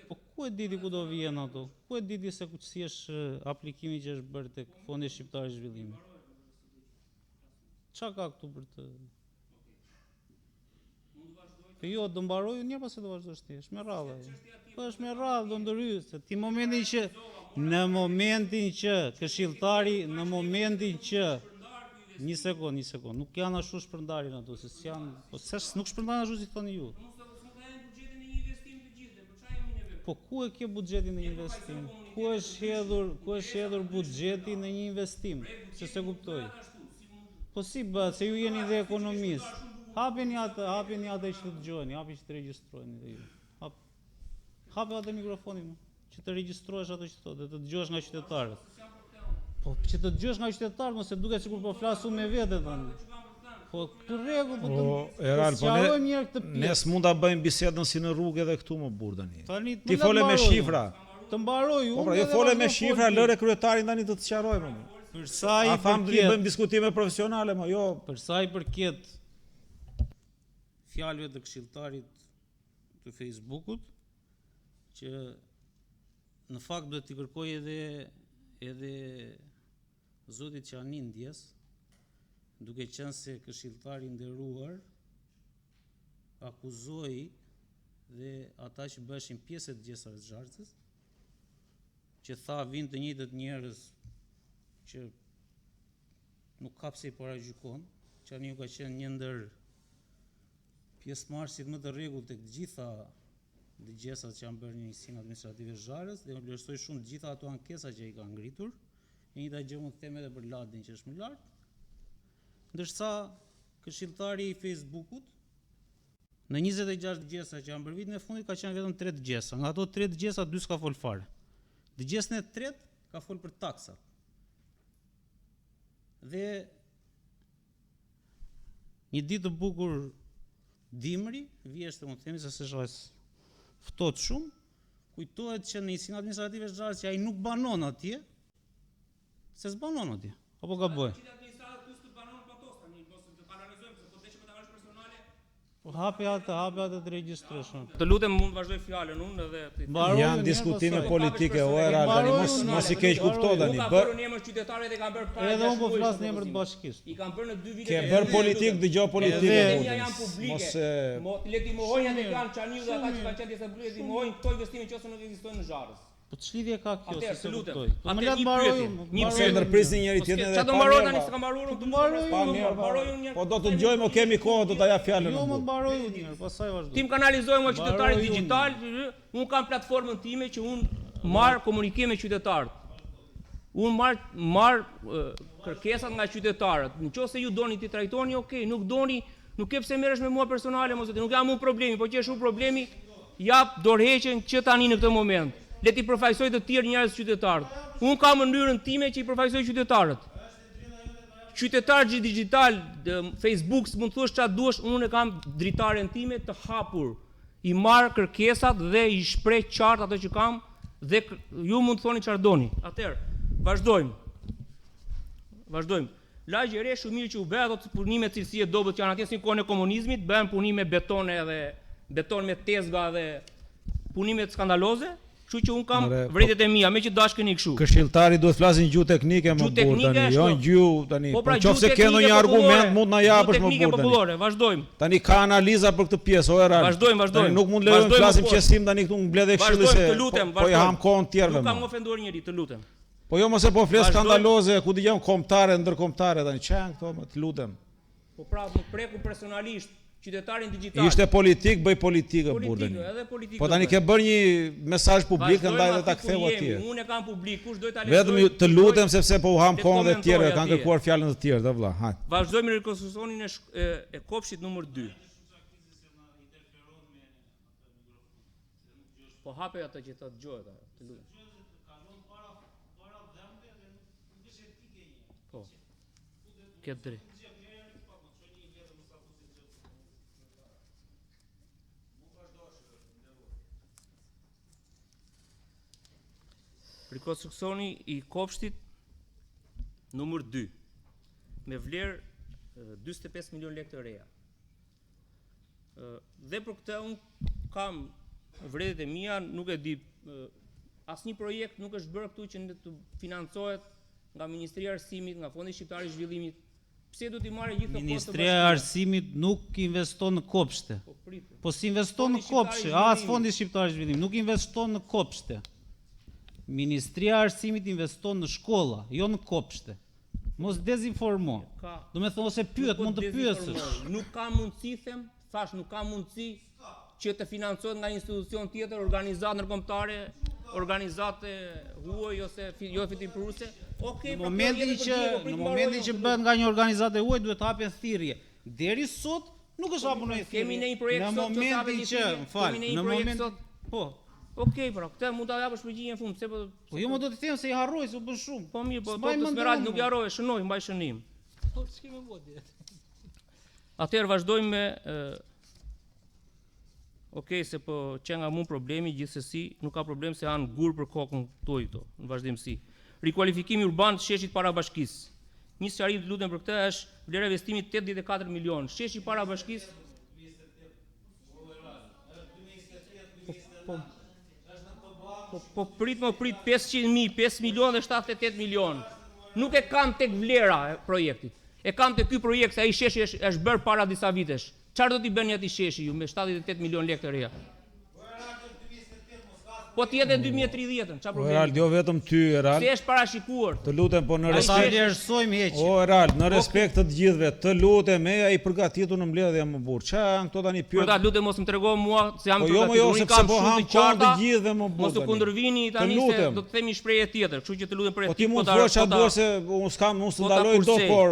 Po ku e diti ku do vjen ato? Ku e diti se si është aplikimi që është bërë tek Fondi Shqiptar i Zhvillimit? Çka ka këtu për të? Po jo, do mbaroj unë pasi do vazhdosh ti. Është me radhë. Po është me radhë, do ndrysh, se ti në momentin që këshilltari, në momentin që një sekond, nuk janë ashtu shpërndarjen ato, se janë, po nuk shpërndahen ashtu si thoni ju. Po ku e ke buxhetin në investim? Ku është hedhur buxheti në një investim? Se kuptoj. Po si bëhet, se ju jeni dhe ekonomistë. Hapeni atë që të dëgjoni, hapi që të regjistrojeni dhe ju. Hapi atë mikrofonin, që të regjistrohesh ato që thotë, dhe të dëgjosh nga qytetarët. Po që të dëgjosh nga qytetarët, mos e duket sikur po flas unë me vete tani. Po këtë rregull po të sqarojmë mirë këtë pjesë. Ne s'mund ta bëjmë bisedën si në rrugë edhe këtu më burr tani. Ti fole me shifra. Të mbaroj unë. Po pra, jo fole me shifra, lëre kryetarin tani të të sqarojmë. Për sa i përket, do të bëjmë diskutime profesionale, mo jo. Për sa i përket fjalëve të këshilltarit të Facebookut, që në fakt duhet t'i kërkoj edhe zotit Qanin Ndjes, duke qenë se këshilltari i nderuar akuzoi dhe ata që bëshin pjesë të Gjesar Zxarcës, që tha vinë të njëjtët njerëz që nuk ka pse i paragjykon, Qani ka qenë një ndër pjesëmarrësit më të rregullt tek të gjitha dëgjesat që janë bërë në njësinë administrative Zxarës, dhe më vlerësoj shumë të gjitha ato ankesa që i kanë ngritur. E njëjta gjë mund të them edhe për Ladin që është më lart. Ndërsa këshilltari i Facebookut në 26 dëgjesa që janë bërë vitin e fundit ka qenë vetëm 3 dëgjesa. Nga ato 3 dëgjesa 2 s'ka fol fare. Dëgjesën e tretë ka fol për taksat. Dhe një ditë të bukur dimri, vjeshtë mund të themi se s'është ftohet shumë, kujtohet që në njësinë administrative Zxarës që ai nuk banon atje, se s'banon atje, apo gaboj? Po hapi atë të regjistrosh. Të lutem mund vazhdoj fjalën unë edhe janë diskutime politike o era tani mos i keq kupto tani. Bërë në emër qytetarëve dhe kanë bërë para. Edhe unë po flas në emër të bashkisë. I kanë bërë në 2 vite. Ke bërë politik, dëgjoj politikë. Janë publike. Le ti mohojnë atë kanë Çaniu dhe ata që kanë qenë disa blyë, ti mohojnë këto investime që ose nuk ekzistojnë në Zxarës. Po ç'lidhje ka kjo se kuptoj. Po më le të mbaroj. Një pyetje ndërprisni njëri tjetrin edhe. Çfarë do mbaroj tani s'ka mbaruar? Do mbaroj unë. Po do të dëgjojmë, kemi kohë, do ta jap fjalën. Jo, më mbaroj unë, pastaj vazhdo. Tim kanalizojmë nga qytetarit digjital, unë kam platformën time që unë marr komunikim me qytetarët. Unë marr kërkesat nga qytetarët. Nëse ju doni ti trajtoni, okay, nuk doni, nuk ke pse merresh me mua personale, mos e di, nuk jam unë problemi, po që është unë problemi, jap dorëheqjen që tani në këtë moment. Le ti përfaqësoj të tjerë njerëz qytetarët. Unë kam mënyrën time që i përfaqësoj qytetarët. Qytetarë digjital, Facebook, mund të thuash çfarë duash, unë kam dritaren time të hapur. I marr kërkesat dhe i shpreh qartë ato që kam dhe ju mund të thoni çfarë doni. Atëherë, vazhdojmë. Lagje e re shumë mirë që u bë ato punime cilësie dobët që janë atje si kohën e komunizmit, bëhen punime betone edhe beton me tezga dhe punime skandaloze. Kështu që un kam vërtetë e mia, me që dashkeni kështu. Këshilltari duhet flasin gjuhë teknike më burr tani, jo gjuhë tani. Po nëse ke ndonjë argument mund na japësh më burr. Teknike popullore, vazhdojmë. Tani ka analiza për këtë pjesë, o era. Vazhdojmë. Tani nuk mund lejojmë të flasim qesim tani këtu mbledhë këshilli se. Po i ham kohën tjerëve. Nuk kam ofenduar njëri, të lutem. Po jo mos e po fles skandaloze, ku dëgjojm kombëtare, ndërkombëtare tani. Çfarë janë këto, të lutem. Po pra, nuk preku personalisht. Qytetarin digjital. Ishte politik, bëj politikë burrën. Po tani ke bërë një mesazh publik ndaj dhe ta ktheu atje. Unë e kam publik, kush do ta lexoj? Vetëm të lutem sepse po u ham kohën dhe të tjerë kanë kërkuar fjalën të tjerë, da vëlla. Hajt. Vazhdojmë me rekonstruksionin e kopshtit numër 2. Po hape atë që ta dëgjohet atë, të lutem. Po. Ke drejt. Rekonstruksioni i kopshtit numër 2. me vlerë 45 milion lekë të reja. Dhe për këtë unë kam vredhet e mia, nuk e di, asnjë projekt nuk është bërë këtu që të financohet nga Ministria e Arsimit, nga Fondi Shqiptar i Zhvillimit. Pse do t'i marrë gjithë këto Ministria e Arsimit nuk investon në kopshte. Po si investon në kopshte, as Fondi Shqiptar i Zhvillimit nuk investon në kopshte. Ministria e Arsimit investon në shkolla, jo në kopshte. Mos dezinformo. Do me thonë ose pyet, mund të pyesësh. Nuk ka mundësi, them, thash, nuk ka mundësi që të financohet nga institucion tjetër, organizatë ndërkombëtare, organizate huaj ose jo fitipruse. Okej, në momentin që bëhet nga një organizatë huaj duhet të hapen thirrje. Deri sot nuk është hapur ndonjë thirrje. Kemi një projekt sot që hapet një thirrje. Në moment po. Okej, pra, këtë mund ta japësh përgjigjen në fund, pse po. Po jo më do të them se i harroj se u bën shumë. Po mirë, po të smeral nuk i harroj, shënoj, mbaj shënim. Po ç'kemë vodi. Atëherë vazhdojmë me Okej, se po që nga mund problemi, gjithsesi nuk ka problem se janë gur për kokën tuaj këto, në vazhdimsi. Rikualifikimi urban të sheshit para bashkisë. Një sqarim të lutem për këtë është vlera e investimit 84 milion. Sheshi para bashkisë. Po prit 500.000, 5 milion dhe 78 milion. Nuk e kam tek vlera e projektit. E kam tek ky projekt se ai sheshi është bërë para disa vitesh. Çfarë do t'i bëni atij sheshi ju me 78 milion lekë të reja? Po t'jetë 2030-ën, çfarë problemi? Erald, jo vetëm ty, Erald. Se është parashikuar. Të lutem, po në respekt. O Erald, në respekt të gjithëve, të lutem, ai përgatitur në mbledhje më burr. Ç'a janë këto tani pyetje? Por ta lutem mos më trego mua se jam përgatitur. Jo, sepse po ham kohën të gjithëve më burr. Mos u kundërvini tani se do të themi shprehje tjetër, kështu që të lutem për etik. Po ti mund të thuash atë se unë s'kam, unë s'ndaloj dot, por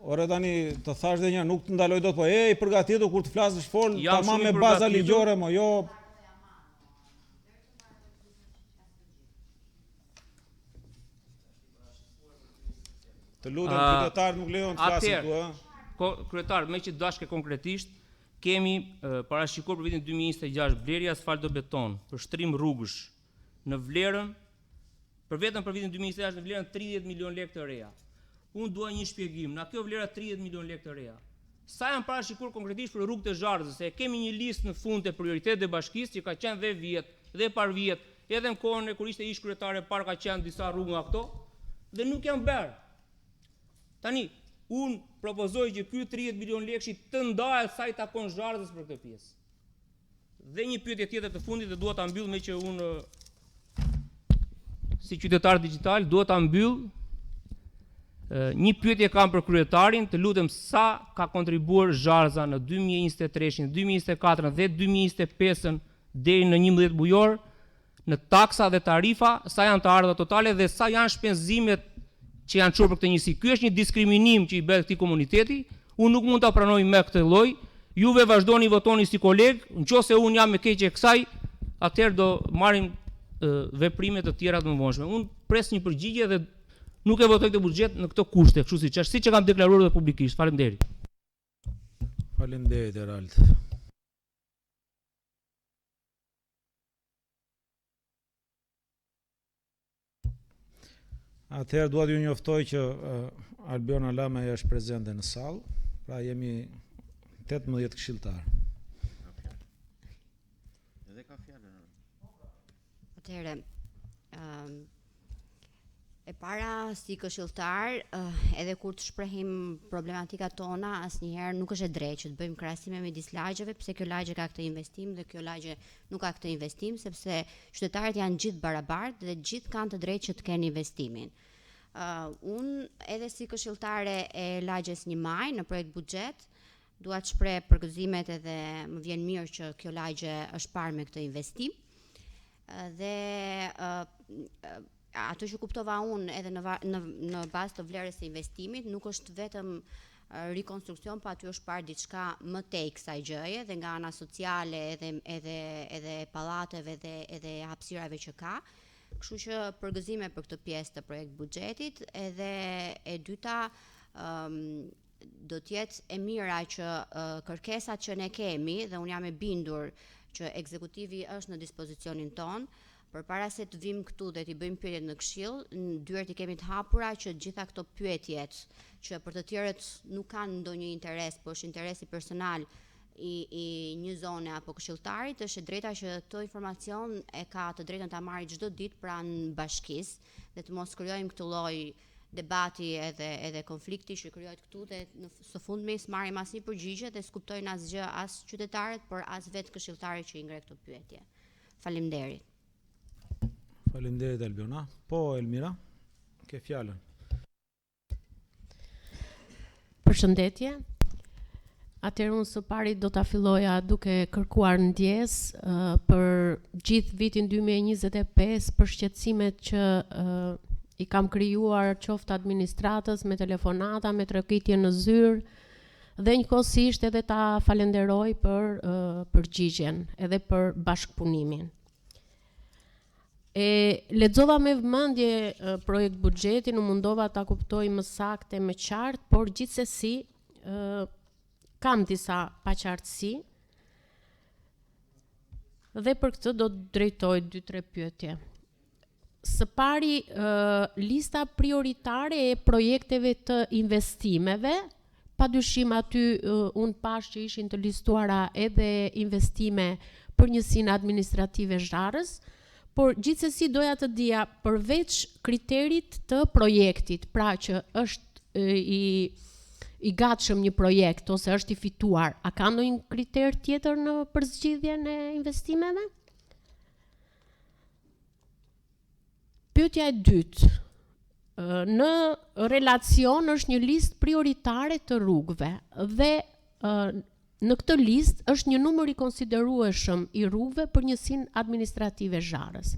ore tani të thash dhe një, nuk të ndaloj dot, po i përgatitur kur të flasësh fol, tamam me baza ligjore, mo jo. Të lutem, kryetar nuk lejon të flasim këtu, kryetar, me që dashke konkretisht, kemi parashikuar për vitin 2026 blerje asfaltobeton për shtrim rrugësh në vlerën, për vetëm për vitin 2026 në vlerën 30 milion lekë të reja. Unë dua një shpjegim, na kjo vlera 30 milion lekë të reja. Sa janë parashikuar konkretisht për rrugët e Zhardhës, se kemi një listë në fund të prioritetet e bashkisë që ka qenë dhe vjet, dhe par vjet, edhe në kohën e kur ishte ish kryetare parë ka qenë disa rrugë nga këto, dhe nuk janë bërë. Tani, unë propozoj që ky 30 milion lekë të ndahet sa i takon Zhardhës për këtë pjesë. Dhe një pyetje tjetër të fundit dhe dua ta mbyll me që unë si qytetar digjital dua ta mbyll. Një pyetje kam për kryetarin, të lutem sa ka kontribuar Zhardha në 2023, 2024 dhe 2025 deri në 11 bujor në taksa dhe tarifa, sa janë të ardha totale dhe sa janë shpenzimet që janë çuar për këtë njësi. Ky është një diskriminim që i bëhet këtij komuniteti. Unë nuk mund ta pranoj me këtë lloj. Juve vazhdoni votoni si koleg, nëse unë jam me keqje kësaj, atëherë do marrim veprime të tjera të mëvonshme. Unë pres një përgjigje dhe nuk e votoj këtë buxhet në këto kushte, kështu siç e kam deklaruar dhe publikisht. Faleminderit. Faleminderit Erald. Atëherë dua t'ju njoftoj që Albiona Lama është prezente në sallë, pra jemi 18 këshilltar. Edhe ka fjalën. Atëherë, e para si këshilltar, edhe kur të shprehim problematikat tona, asnjëherë nuk është e drejtë që të bëjmë krahasime midis lagjeve, pse kjo lagje ka këtë investim dhe kjo lagje nuk ka këtë investim, sepse qytetarët janë gjithë barabartë dhe gjithë kanë të drejtë që të kenë investimin. Unë edhe si këshilltare e lagjes 1 Maj në projekt buxhet, dua të shpreh përgëzimet edhe më vjen mirë që kjo lagje është parë me këtë investim. Dhe ato që kuptova unë edhe në bazë të vlerës së investimit, nuk është vetëm rikonstruksion, po aty është parë diçka më tej kësaj gjëje dhe nga ana sociale edhe pallateve edhe hapësirave që ka. Kështu që përgëzime për këtë pjesë të projekt buxhetit, edhe e dyta do të jetë e mira që kërkesat që ne kemi dhe unë jam e bindur që ekzekutivi është në dispozicionin ton, Përpara se të vim këtu dhe t'i bëjmë pyetjet në këshill, dyert i kemi të hapura që gjitha këto pyetjet që për të tjerët nuk kanë ndonjë interes, por është interesi personal i një zone apo këshilltarit, është e drejta që këtë informacion e ka të drejtën ta marrë çdo ditë pranë bashkisë dhe të mos krijojmë këtë lloj debati edhe konflikti që krijohet këtu dhe në së fundmi s'marrim asnjë përgjigje dhe s'kuptojnë asgjë as qytetarët, por as vetë këshilltarët që i ngre këtë pyetje. Faleminderit. Faleminderit Albiona. Po Elmira, ke fjalën. Përshëndetje. Atëherë unë së pari do ta filloja duke kërkuar ndjesë për gjithë vitin 2025 për shqetësimet që i kam krijuar qoftë administratës me telefonata, me trokitje në zyrë dhe njëkohësisht edhe ta falenderoj për përgjigjen edhe për bashkëpunimin. Lexova me vëmendje projekt buxheti, u mundova ta kuptoj më saktë më qartë, por gjithsesi kam disa paqartësi dhe për këtë do të drejtoj 2-3 pyetje. Së pari, lista prioritare e projekteve të investimeve, padyshim aty unë pash që ishin të listuara edhe investime për njësinë administrative Zharës, por gjithsesi doja të dija përveç kriterit të projektit, pra që është i gatshëm një projekt ose është i fituar, a ka ndonjë kriter tjetër në përzgjidhjen e investimeve? Pyetja e dytë, në relacion është një listë prioritare të rrugëve dhe në këtë listë është një numër i konsiderueshëm i rrugëve për njësinë administrative Zharës.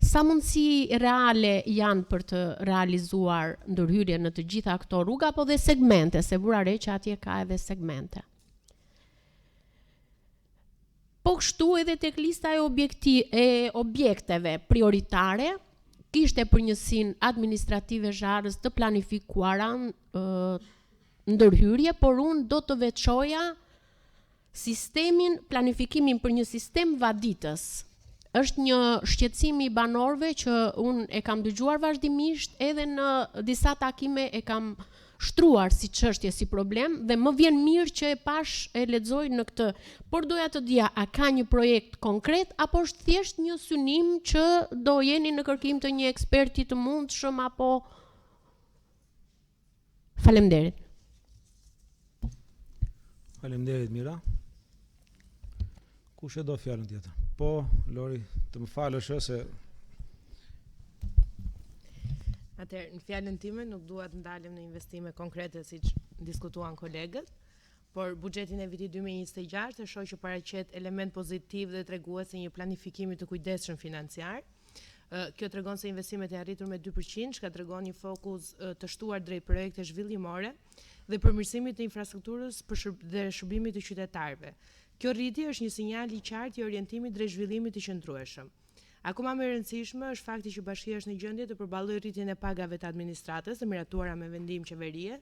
Sa mundësi reale janë për të realizuar ndërhyrje në të gjitha këto rruga apo dhe segmente, se vura re që atje ka edhe segmente. Po kështu edhe tek lista e objekteve prioritare, kishte për njësinë administrative Zharës të planifikuara ndërhyrje, por unë do të veçoja planifikimin për një sistem vaditës. Është një shqetësim i banorëve që unë e kam dëgjuar vazhdimisht, edhe në disa takime e kam shtruar si çështje, si problem, dhe më vjen mirë që e pash e lexoj në këtë. Por doja të dija, a ka një projekt konkret apo është thjesht një synim që do jeni në kërkim të një eksperti të mundshëm apo Faleminderit. Faleminderit Mira. Kush e do fjalën tjetër? Po, Lori, të më falësh se Atëherë, në fjalën time nuk dua të ndalem në investime konkrete siç diskutuan kolegët, por buxhetin e vitit 2026 e shoh që paraqet element pozitiv dhe tregues se një planifikimi të kujdesshëm financiar. Kjo tregon se investimet e arritur me 2%, që tregon një fokus të shtuar drejt projekte zhvillimore dhe përmirësimit të infrastrukturës dhe shërbimit të qytetarëve. Kjo rritje është një sinjal i qartë i orientimit drejt zhvillimit të qëndrueshëm. Akoma më e rëndësishme është fakti që bashkia është në gjendje të përballojë rritjen e pagave të administratës të miratuara me vendim qeverie,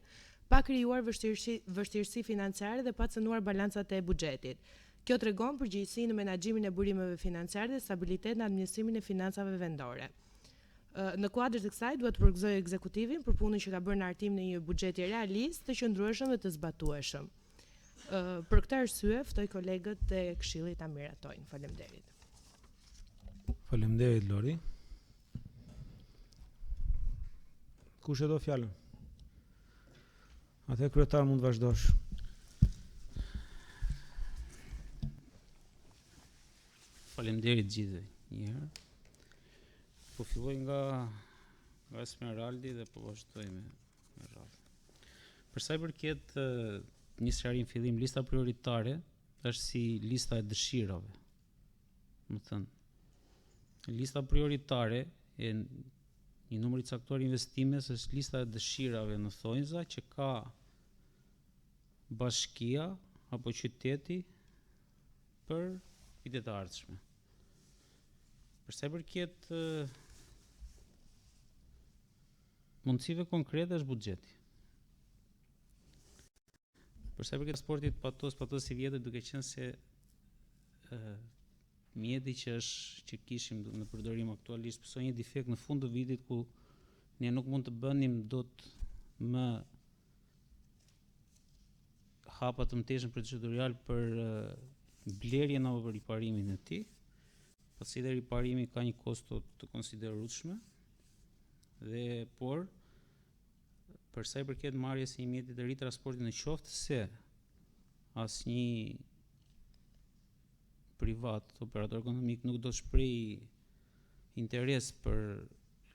pa krijuar vështirësi financiare dhe pa cënuar balancat e buxhetit. Kjo tregon përgjegjësi në menaxhimin e burimeve financiare dhe stabilitet në administrimin e financave vendore. Në kuadër të kësaj duhet të përgëzoj ekzekutivin për punën që ka bërë në hartim në një buxheti realist, të qëndrueshëm dhe të zbatueshëm. Për këtë arsye ftoj kolegët e Këshillit ta miratojnë. Faleminderit. Faleminderit Lori. Kush e do fjalën? Atë kryetar mund vazhdosh. Faleminderit gjithëve një herë. Po filloj nga Smeraldi dhe po vazhdoj me radhë. Për sa i përket nisëri në fillim, lista prioritare është si lista e dëshirave. Më thënë, lista prioritare e një numër i caktuar investimes është lista e dëshirave në thonjza që ka bashkia apo qyteti për vitet e ardhshme. Për sa i përket mundësive konkrete është buxheti. Për sa i përket transportit patos i vjetër, duke qenë se mjeti që kishim në përdorim aktualisht pësoj një defekt në fund të vitit ku ne nuk mund të bënim dot më hapa të mëtejshëm procedurial për blerjen apo për riparimin e tij, pasi dhe riparimi ka një kosto të konsiderueshme por për sa i përket marrjes së një mjeti të ri transporti në qoftë se asnjë privat, operator ekonomik nuk do të shprehë interes për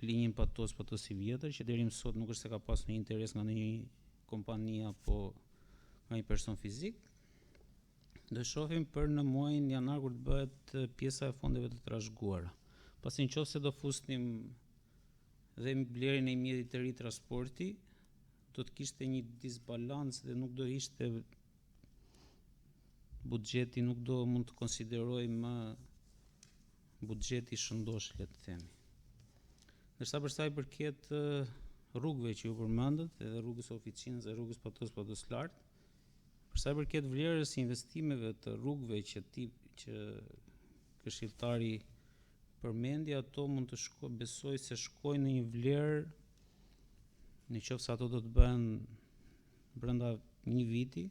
linjën patos i vjetër, që deri më sot nuk është se ka pasur një interes nga një kompani apo nga një person fizik. Do shohim për në muajin janar kur të bëhet pjesa e fondeve të trashëguara. Pasi nëse do fusnim dhe blerjen e mjetit të ri transporti, do të kishte një disbalancë dhe nuk do ishte buxheti, nuk do mund të konsideroj më buxheti shëndosh, le të themi. Ndërsa për sa i përket rrugëve që ju përmendët, edhe rrugës Oficinës dhe rrugës Patos Lart, për sa i përket vlerës së investimeve të rrugëve që këshilltari përmendi, ato mund të besoj se shkojnë në një vlerë, nëse ato do të bëhen brenda një viti,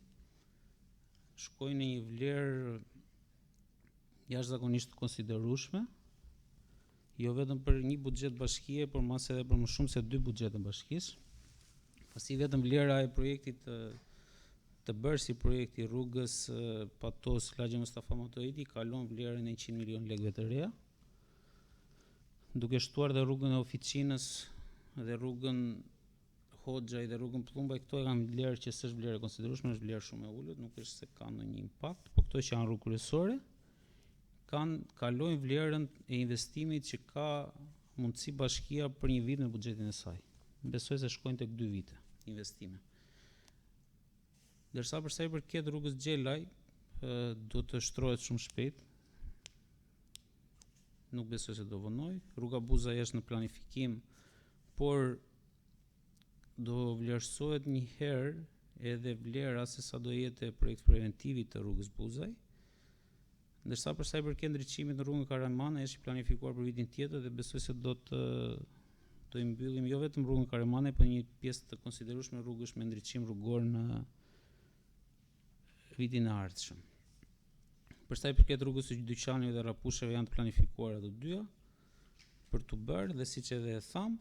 shkojnë në një vlerë jashtëzakonisht të konsiderueshme, jo vetëm për një buxhet bashkie, por mas edhe për më shumë se 2 buxhete bashkisë. Pasi vetëm vlera e projektit të bërë si projekti rrugës Patos Lagje Mustafa Motohiti kalon vlerën e 100 milion lekëve të reja, duke shtuar dhe rrugën e Oficinës dhe rrugën Hoxhaj dhe rrugën Pllumba, këto e kanë vlerë që s'është vlerë e konsiderueshme, është vlerë shumë e ulët, nuk është se kanë ndonjë impakt, por këto që janë rrugë kryesore kalojnë vlerën e investimit që ka mundësi bashkia për një vit në buxhetin e saj. Besoj se shkojnë tek 2 vite investime. Ndërsa për sa i përket rrugës Xhelaj, do të shtrohet shumë shpejt. Nuk besoj se do vonoj. Rruga Buzaj është në planifikim, por do vlerësohet një herë edhe vlera se sa do jetë projekt preventivi të rrugës Buzaj. Ndërsa për sa i përket ndriçimit në rrugën Karamane është i planifikuar për vitin tjetër dhe besoj se do i mbyllim jo vetëm rrugën Karamane, por një pjesë të konsiderueshme rrugësh me ndriçim rrugor në vitin e ardhshëm. Për sa i përket rrugës së dyqaneve dhe rapusheve janë të planifikuara të dyja për të bërë dhe siç edhe e tham,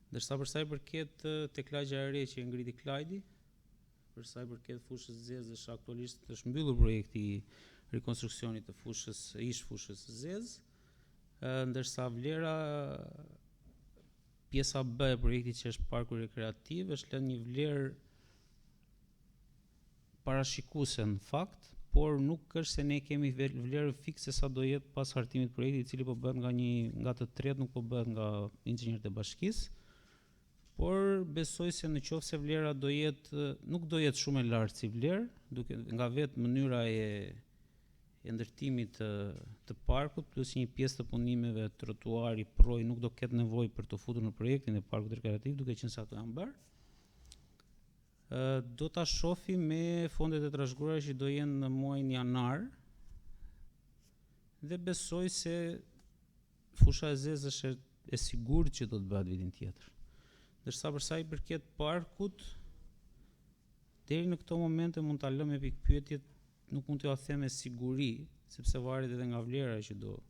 ndërsa për sa i përket tek lagja e re që e ngriti Klajdi, për sa i përket fushës Zezësh, aktualisht është mbyllur projekti i rikonstruksionit të fushës Zezë, ndërsa vlera pjesa B e projektit që është parku rekreativ është lënë një vlerë parashikuese në fakt, por nuk është se ne kemi vlerë fikse sa do jetë pas hartimit projektit, i cili po bëhet nga të tretë, nuk po bëhet nga inxhinierët e bashkisë. Por besoj se në qoftë se vlera nuk do jetë shumë e lartë si vlerë, duke nga vetë mënyra e ndërtimit të parkut, plus një pjesë të punimeve trotuari, proj, nuk do ketë nevojë për të futur në projektin e parkut rekreativ, duke qenë se ato janë bërë. Do ta shohim me fondet e trashëguara që do jenë në muajin janar, dhe besoj se fusha e Zezë është e sigurt që do të bëhet vitin tjetër. Ndërsa për sa i përket parkut, deri në këto momente mund ta lëmë me pikpyetjet, nuk mund t'ju them me siguri, sepse varet edhe nga vlera që do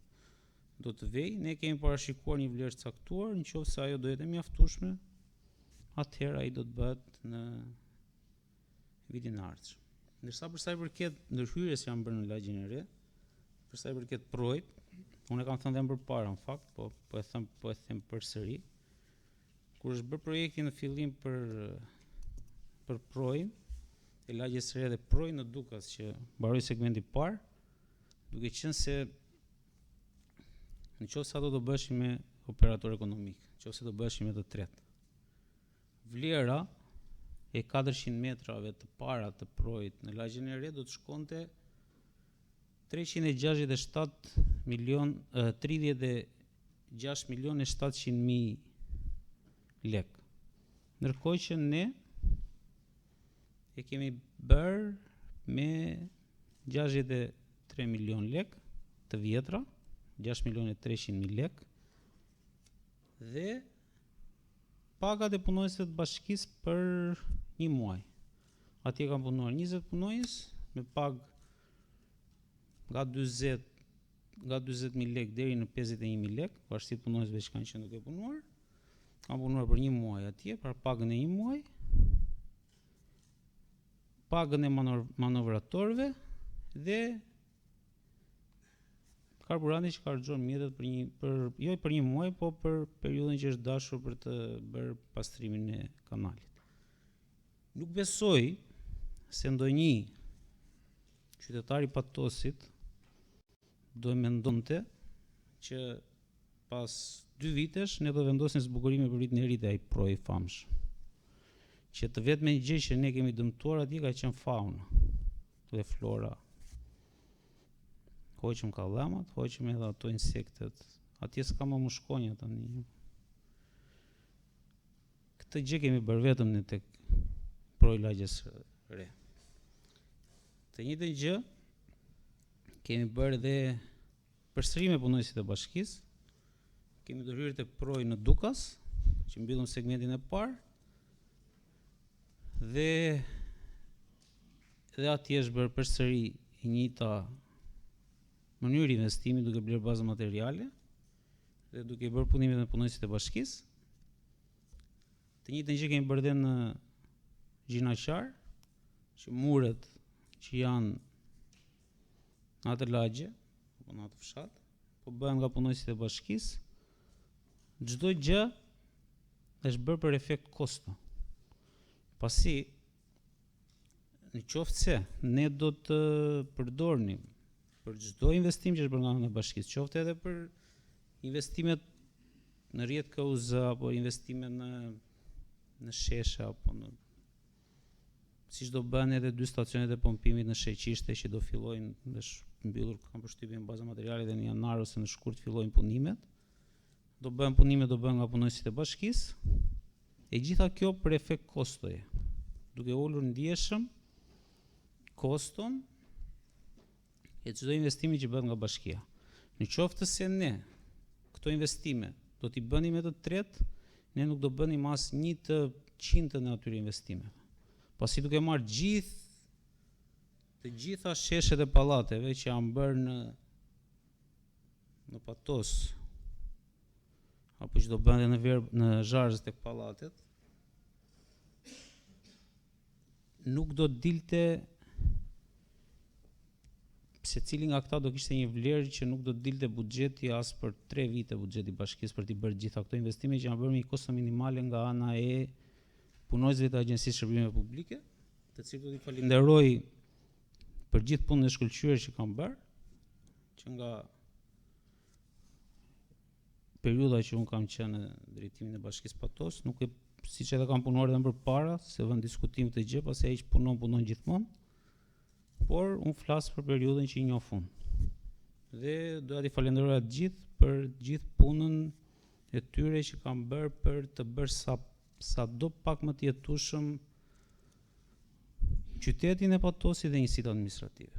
të vejë. Ne kemi parashikuar një vlerë të caktuar, nëse ajo do jetë e mjaftueshme, atëherë ai do të bëhet në vitin e ardhshëm. Ndërsa për sa i përket ndërhyrjes që janë bërë në lagjen e re, për sa i përket projit, unë e kam thënë edhe më parë në fakt, po e them përsëri. Kur është bërë projekti në fillim për projin, e lagjes së re dhe projin në Dukas që mbaroi segmenti parë, duke qenë se nëse ato do bëheshin me operator ekonomik, nëse do bëheshin me të tretë, vlera e 400 metrave të para të projit në lagjen e re do të shkonte 36 milion e 700.000 lek. Ndërkohë që ne e kemi bërë me 63 milion lek të vjetra, 6.300.000 lek, dhe pagat e punonjësve të bashkisë për një muaj. Atje kanë punuar 20 punonjës me pagë nga 20.000 lek deri në 51.000 lek, varësisht punonjësve që kanë qenë duke punuar. Kanë punuar për një muaj atje, për pagën e një muaj, pagën e manovratorëve dhe karburanti që harxhon mjetet jo për një muaj, po për periudhën që është dashur për të bërë pastrimin e kanalit. Nuk besoj se ndonjë qytetar i Patosit do e mendonte që pas 2 vitesh ne do vendosim zbukurime për vitin e ri të ai pro i famshëm. Që të vetme gjë që ne kemi dëmtuar atje ka qenë fauna dhe flora. Hoqëm kallamat, hoqëm edhe ato insektet. Atje s'ka më mushkonja tani. Këtë gjë kemi bërë vetëm në tek Proilagjes re. Të njëjtën gjë kemi bërë dhe përsëri me punonjësit e bashkisë. Kemi ndërhyrë tek Proi në Dukas, që mbyllëm segmentin e parë. Dhe atje është bërë përsëri e njëjta mënyrë investimi duke blerë bazë materiale dhe duke bërë punimet me punonjësit e bashkisë. Të njëjtën gjë kemi bërë dhe në Gjinaqar, që muret që janë në atë lagje, apo në atë fshat, po bëhen nga punonjësit e bashkisë. Çdo gjë është bërë për efekt kosto. Pasi në qoftë se ne do të përdornim për çdo investim që është bërë nga ana e bashkisë, qoftë edhe për investimet në rrjet KUZ apo investime në sheshe apo në siç do bëhen edhe 2 stacionet e pompimit në Sheqishte që do fillojnë dhe mbyllur kanë përshtypjen baza materiale dhe në janar ose në shkurt fillojnë punimet. Do bëhen punimet, do bëhen nga punonjësit e bashkisë. E gjitha kjo për efekt kostoje, duke ulur ndjeshëm koston e çdo investimi që bëhet nga bashkia. Në qoftë se ne këto investime do t'i bënim me të tretë, ne nuk do bënim as 1/100 në atyre investimeve. Pasi duke marrë të gjitha sheshet e pallateve që janë bërë në Patos, apo që do bëhen në Zharz tek pallatet, nuk do dilte secili nga këta do kishte një vlerë që nuk do dilte buxheti as për 3 vite buxheti bashkisë për t'i bërë gjitha këto investime që janë bërë me kosto minimale nga ana e punonjësve të Agjencisë Shërbimeve Publike, të cilët do t'i falenderoj për gjithë punën e shkëlqyer që kanë bërë, që nga periudha që unë kam qenë në drejtimin e Bashkisë Patos, nuk e siç edhe kam punuar edhe më përpara, se vën diskutim këtë gjë, pasi ai që punon gjithmonë. Por unë flas për periudhën që i njoh unë. Dhe doja t'i falenderoj atë gjithë për gjithë punën e tyre që kanë bërë për të bërë sa do pak më të jetueshëm qytetin e Patosit dhe njësitë administrative.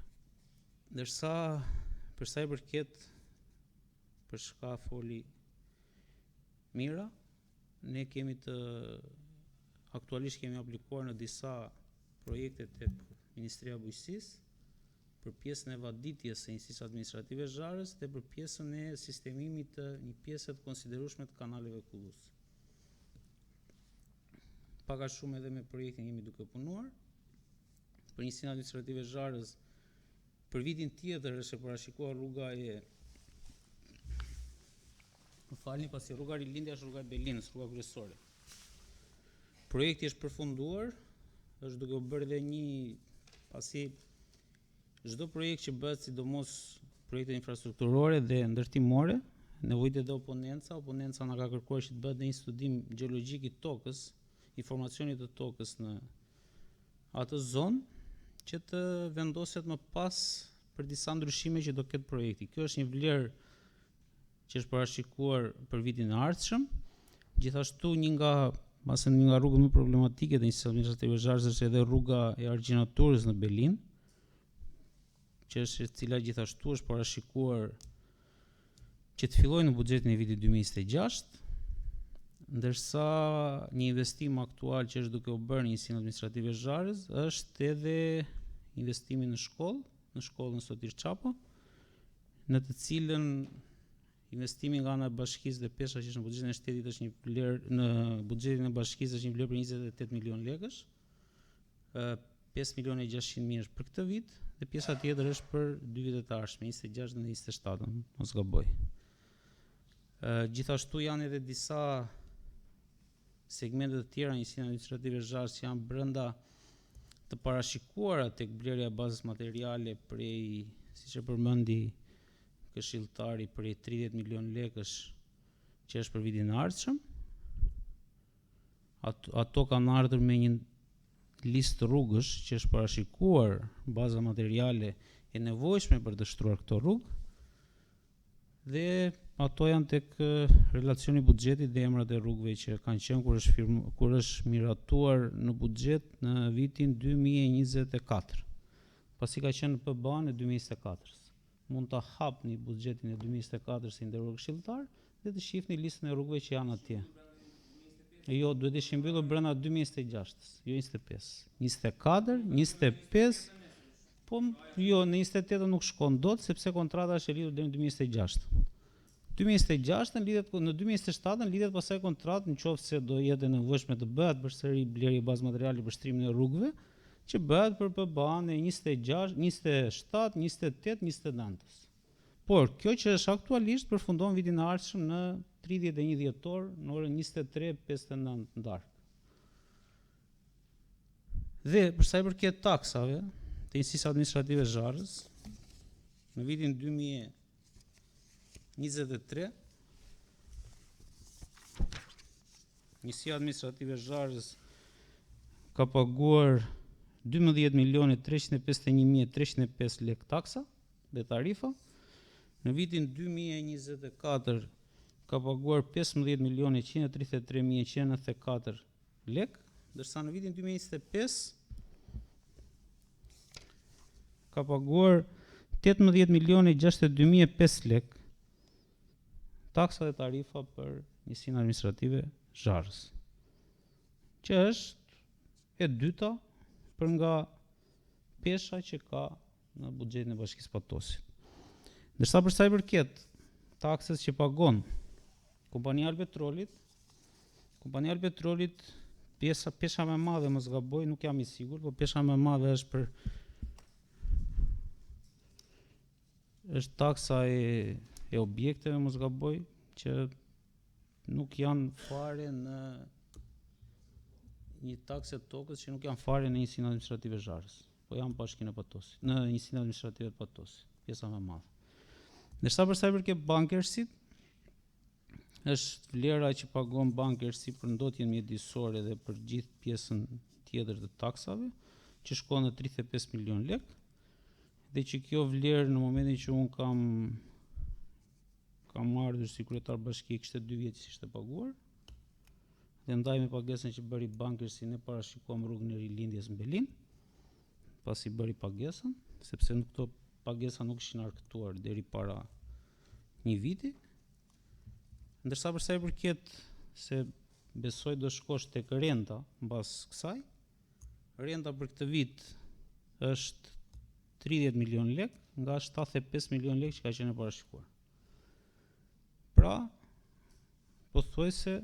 Ndërsa për sa i përket për çka foli Mira, ne kemi aktualisht kemi aplikuar në disa projekte tek Ministria e Bujqësisë për pjesën e vaditjes së njësisë administrative Zharës dhe për pjesën e sistemimit të një pjesë të konsiderueshme të kanaleve Kullus. Paka shumë edhe me projektin jemi duke punuar. Për njësinë administrative Zharës, për vitin tjetër është e parashikuar rruga e pasi rruga Rilindja është rruga e Belinës, rruga kryesore. Projekti është përfunduar, është duke u bërë dhe pasi çdo projekt që bëhet, sidomos projekte infrastrukturore dhe ndërtimore, nevojitet dhe oponenca na ka kërkuar që të bëhet një studim gjeologjik i tokës, informacionit të tokës në atë zonë, që të vendoset më pas për disa ndryshime që do ketë projekti. Kjo është një vlerë që është parashikuar për vitin e ardhshëm. Gjithashtu një nga rrugët më problematike të njësisë administrative Zharës është edhe rruga e Argjinaturës në Belin. çështje e cila gjithashtu është parashikuar që të fillojë në buxhetin e vitit 2026, ndërsa një investim aktual që është duke u bërë në njësinë administrative Zharës është edhe investimi në shkollën Sotir Çapa, në të cilën investimi nga ana e bashkisë dhe pesha që është në buxhetin e shtetit është një vlerë, në buxhetin e bashkisë është një vlerë për 28 milion lekësh. 5.600.000 është për këtë vit dhe pjesa tjetër është për 2 vitet të ardhshme, 26 dhe 27, mos gaboj. Gjithashtu janë edhe disa segmente të tjera njësinë administrative Zharës që janë brenda të parashikuara tek blerja e bazës materiale prej, siç e përmendi këshilltari, prej 30 milion lekësh që është për vitin e ardhshëm. Ato kanë ardhur me një listë rrugësh që është parashikuar baza materiale e nevojshme për të shtruar këto rrugë, dhe ato janë tek relacioni buxhetit dhe emrat e rrugëve që kanë qenë kur është miratuar në buxhet në vitin 2024, pasi ka qenë në PBA-n e 2024. Mund ta hapni buxhetin e 2024 si nderuar këshilltar dhe të shihni listën e rrugëve që janë atje. Jo, duhet të ishin mbyllur brenda 2026, jo 25. 24, 25, po jo, në 28 nuk shkon dot sepse kontrata është e lidhur deri në 2026. 2026 lidhet në 2027 lidhet pasaj kontratë nëse do jetë e nevojshme të bëhet përsëri blerje bazë materiale për shtrimin e rrugëve, që bëhet për PBA-n e 26, 27, 28, 29. Por kjo që është aktualisht përfundon vitin e ardhshëm në 31 dhjetor në orën 23:59 darkë. Dhe për sa i përket taksave të njësisë administrative Zharës, në vitin 2023, njësia administrative Zharës ka paguar 12.351.305 lek taksa dhe tarifa. Në vitin 2024 ka paguar 15.133.194 lek, ndërsa në vitin 2025 ka paguar 18.062.005 lek taksa dhe tarifa për njësinë administrative Zharës, që është e dyta për nga pesha që ka në buxhetin e Bashkisë Patosit. Ndërsa për sa i përket taksës që pagon Kompania e Petrolit, pesha më e madhe, mos gaboj, nuk jam i sigurt, por pesha më e madhe është taksa e objekteve, mos gaboj, që nuk janë fare në një taksë tokës që nuk janë fare në njësinë administrative Zharës, po janë Bashkinë e Patosit, në njësinë administrative të Patosit, pjesa më e madhe. Ndërsa për sa i përket bankersit, është vlera që pagon bankersi për ndotjen mjedisore dhe për gjithë pjesën tjetër të taksave, që shkon në 35 milion lek, dhe që kjo vlerë në momentin që unë kam ardhur si kryetar bashkie, kishte 2 vjet që ishte paguar, dhe ndaj me pagesën që bëri bankersi, ne parashikuam rrugën e Rilindjes në Belin, pasi bëri pagesën, sepse në këto pagesa nuk ishin arktuar deri para një viti. Ndërsa për sa i përket se besoj do shkosh tek renta mbas kësaj, renta për këtë vit është 30 milion lek nga 75 milion lek që ka qenë e parashikuar. Pra, pothuajse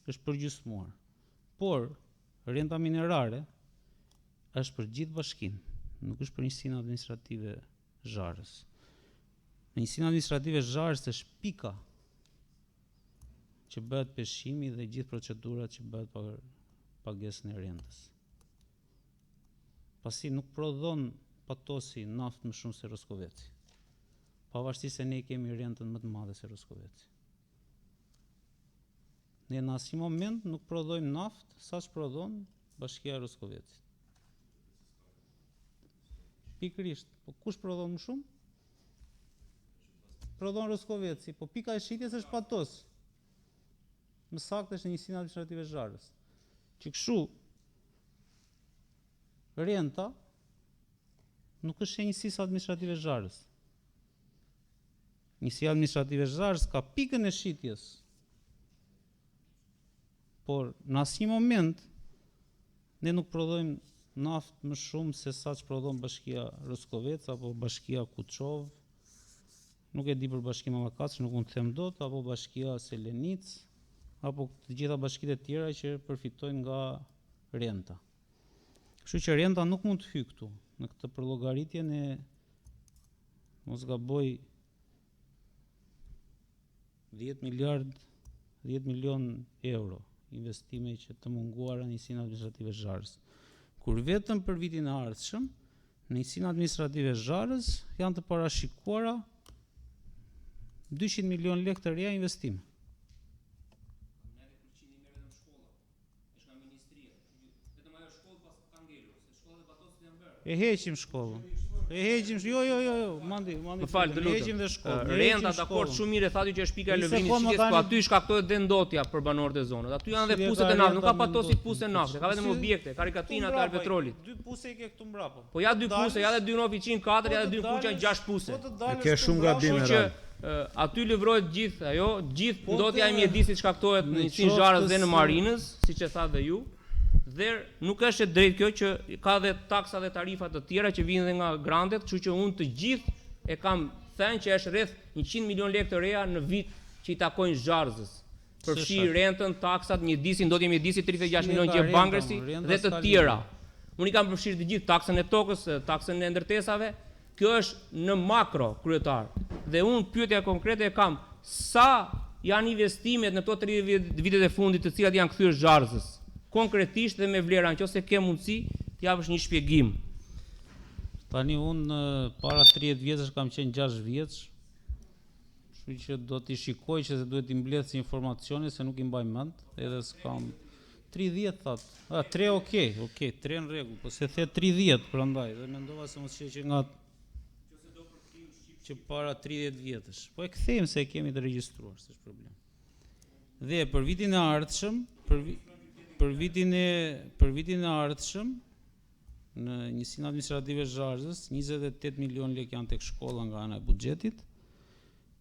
është përgjysmuar. Por renta minerare është për gjithë bashkinë, nuk është për njësinë administrative Zharës. Në njësinë administrative Zharës është pika që bëhet peshimi dhe gjithë procedurat që bëhet për pagesën e rentës. Pasi nuk prodhon Patosi naftë më shumë se Roskoveci, pavarësisht se ne kemi rentën më të madhe se Roskoveci. Ne në asnjë moment nuk prodhojmë naftë sa që prodhon Bashkia e Roskovecit. Pikërisht, po kush prodhon më shumë? Prodhon Roskoveci, po pika e shitjes është Patos. Më saktë është njësinë administrative Zharës. Që kështu renta nuk është e njësisë administrative Zharës. Njësia administrative Zharës ka pikën e shitjes. Por në asnjë moment ne nuk prodhojmë naftë më shumë se sa që prodhon Bashkia Roskovec apo Bashkia Kuçov, nuk e di për Bashkia Mamakaç, nuk mund të them dot, apo Bashkia Selenic, apo të gjitha bashkitë e tjera që përfitojnë nga renta. Kështu që renta nuk mund të hyjë këtu në këtë përllogaritje e mos gaboj 10 milion euro investime që të munguara në njësinë administrative Zharës. Kur vetëm për vitin e ardhshëm, në njësinë administrative Zharës janë të parashikuara 200 milion lekë të reja investime. E heqim shkollën. E heqim, jo, mandi. Më fal, të e heqim dhe lutem. shkollën. Renta dakord shumë mirë e thati që është pika e lëvrimit shitjes, po aty shkaktohet dhe ndotja për banorët e zonës. Aty janë dhe puset e naftë, nuk ka patosi puse nafte, ka vetëm objekte, karikatina të petrolit. 2 puse i ke këtu mbrapa. Po ja 2 puse, ja dhe 2 në oficinë 4, ja dhe 2 në kuqja 6 puse. Ke shumë gabime. Kështu që aty livrohet gjithë ajo, gjithë ndotja e mjedisit shkaktohet në njësinë Zharës dhe në Marinës, siç e tha dhe ju. Dhe nuk është e drejtë kjo që ka dhe taksa dhe tarifa të tjera që vijnë dhe nga grandet, kështu që unë të gjithë e kam thënë që është rreth 100 milion lekë të reja në vit që i takojnë Zharzës. Përfshi rentën, taksat, mjedisin, ndotje mjedisi 36 milion që e bangrësi dhe të tjera. Unë i kam përfshirë të gjithë taksën e tokës, taksën e ndërtesave. Kjo është në makro, kryetar. Dhe unë pyetja konkrete e kam, sa janë investimet në këto 30 vitet e fundit të cilat janë kthyer Zharzës? Konkretisht dhe me vlera, nëse ke mundësi, t'japësh një shpjegim. Tani unë para 30 vjetësh kam qenë 6 vjeç. Kështu që do t'i shikoj që se duhet t'i mbledh si informacione se nuk i mbaj mend, edhe s'kam 30 that. 3 okay, 3 në rregull, po se the 30 prandaj dhe mendova se mos që nga që para 30 vjetësh. Po e kthejmë se e kemi të regjistruar, s'është problem. Dhe për vitin e ardhshëm, për vitin e ardhshëm në njësinë administrative Zharzës 28 milion lekë janë tek shkolla nga ana e buxhetit,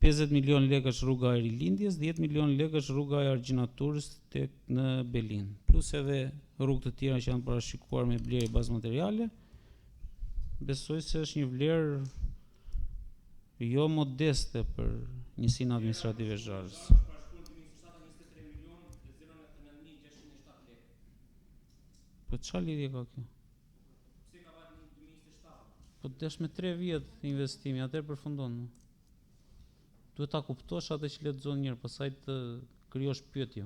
50 milion lekë është rruga e Rilindjes, 10 milion lekë është rruga e Argjinaturës tek në Belin, plus edhe rrugë të tjera që janë parashikuar me blerje bazë materiale. Besoj se është një vlerë jo modeste për njësinë administrative Zharzës. Po çfarë lidhje ka kjo? Po desh me 3 vjet investimi, atëherë përfundon. Duhet ta kuptosh atë që lexon njëherë, pastaj të krijosh pyetje.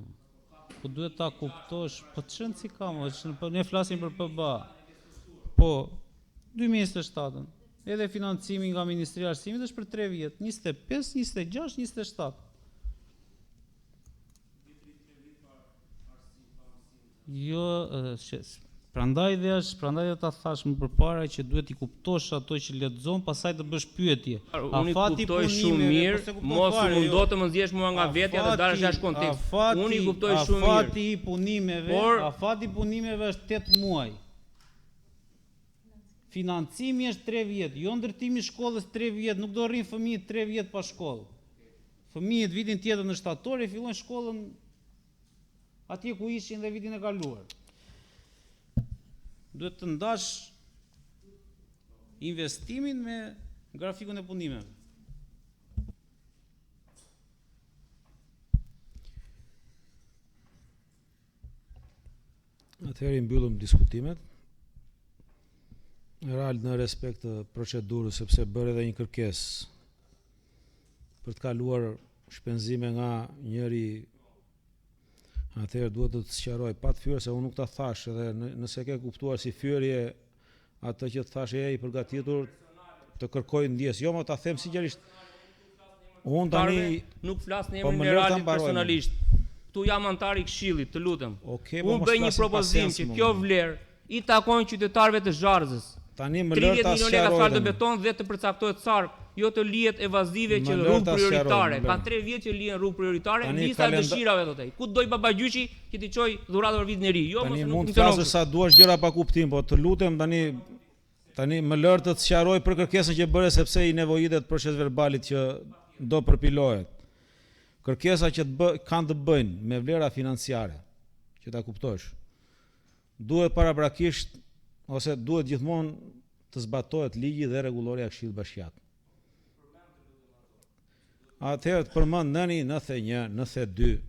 Po duhet ta kuptosh, po çën si ka, po ne flasim për PBA. Po 2027-ën. Edhe financimi nga Ministria e Arsimit është për 3 vjet, 25, 26, 27. Jo, prandaj dhe ta thash më përpara që duhet i kuptosh ato që lexon, pastaj të bësh pyetje. Unë kuptoj shumë mirë, mos u mundo të më nxjesh mua nga vetja dhe dalësh jashtë kontekst. Unë i kuptoj shumë mirë. Afati i punimeve është 8 muaj. Financimi është 3 vjet, jo ndërtimi i shkollës 3 vjet, nuk do rrin fëmijët 3 vjet pa shkollë. Fëmijët vitin tjetër në shtator e fillojnë shkollën atje ku ishin dhe vitin e kaluar. Duhet të ndash investimin me grafikun e punimeve. Atëherë i mbyllëm diskutimet. Real në respekt të procedurës, sepse bërë edhe një kërkesë për të kaluar shpenzime nga njëri. Atëherë duhet të sqaroj pa të fyer se unë nuk ta thash, edhe nëse ke kuptuar si fyerje atë që të thash e i përgatitur të kërkoj ndjes. Jo, më ta them sinqerisht. Unë tani nuk flas në emrin e Realit personalisht. Tu jam antar i Këshillit, të lutem. Unë bëj një propozim që kjo vlerë i takon qytetarëve të Zharzës. Tani më lër ta 30 milionë lekë asfalt të beton dhe të përcaktohet sark, jo të lihet evazive që rrugë prioritare. Ka 3 vjet që lihen rrugë prioritare, lista e dëshirave thotë ai. Ku doj babagjyqi që t'i çoj dhuratë për vitin e ri. Jo, mos nuk mund të flasësh sa duash gjëra pa kuptim, po të lutem tani Tani më lër të sqaroj për kërkesën që bëre sepse i nevojitet proces verbalit që do përpilohet. Kërkesa që kanë të bëjnë me vlera financiare, që ta kuptosh, duhet paraprakisht ose duhet gjithmonë të zbatohet ligji dhe rregulloria e Këshillit Bashkiak. Atëherë të përmend 91, 92,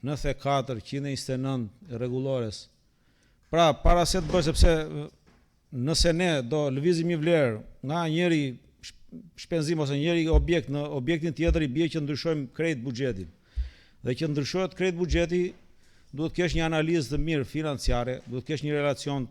94, 129 rregullores. Pra, para se të bësh, sepse nëse ne do lëvizim një vlerë nga njëri shpenzim ose njëri objekt në objektin tjetër, i bie që ndryshojmë krejt buxhetin. Dhe që ndryshohet krejt buxheti, duhet kesh një analizë të mirë financiare, duhet kesh një relacion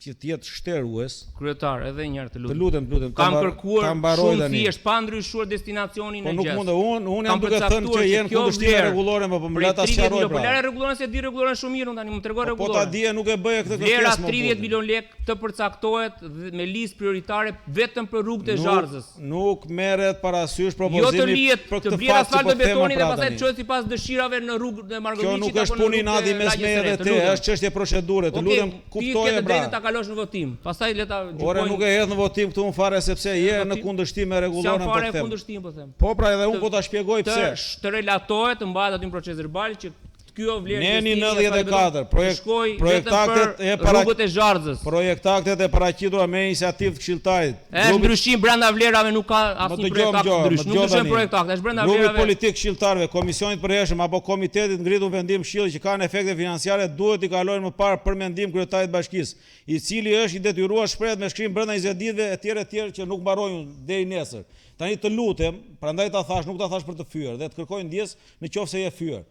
që të jetë shtrues. Kryetar, edhe një herë të lutem. Të lutem. Kam kërkuar shumë thjesht pa ndryshuar destinacionin e gjës. Po nuk mund, unë jam duke thënë që jenë kundërshtime rregullore, po më la ta sqaroj pra. Po la rregulloren se di rregulloren shumë mirë, unë tani më tregoj rregulloren. Po ta di, nuk e bëja këtë kërkesë. Vlera 30 milion lekë të përcaktohet me listë prioritare vetëm për rrugët e Zharzës. Nuk merret parasysh propozimi për këtë fakt që po them dhe pastaj çohet sipas dëshirave në rrugën e Margoviçit. Kjo nuk është punë nati mes meje dhe te, është çështje procedure. Të lutem kuptoje pra. Kalosh në votim. Pastaj le ta gjykojmë. Ora nuk e hedh në votim këtu unë fare sepse je në kundërshtim me rregulloren po them. Kundërshtim po them. Po pra edhe unë po ta shpjegoj pse. Të relatohet, të mbahet aty në proces verbal që kjo vlerë Neni 94, projektaktet e rrugët e Zharzës. Projektaktet e paraqitura me iniciativë të këshilltarit. Është ndryshim brenda vlerave, nuk ka asnjë projektakt ndryshim. Nuk ndryshon projektakt, është brenda vlerave. Grupi politik këshilltarëve, komisionit përhershëm apo komitetit ngritur vendim këshilli që kanë efekte financiare duhet i kalojnë më parë për mendim kryetarit të bashkisë, i cili është i detyruar shprehet me shkrim brenda 20 ditëve etj që nuk mbarojnë deri nesër. Tani të lutem, prandaj ta thash, nuk ta thash për të fyer dhe të kërkoj ndjes nëse je fyer.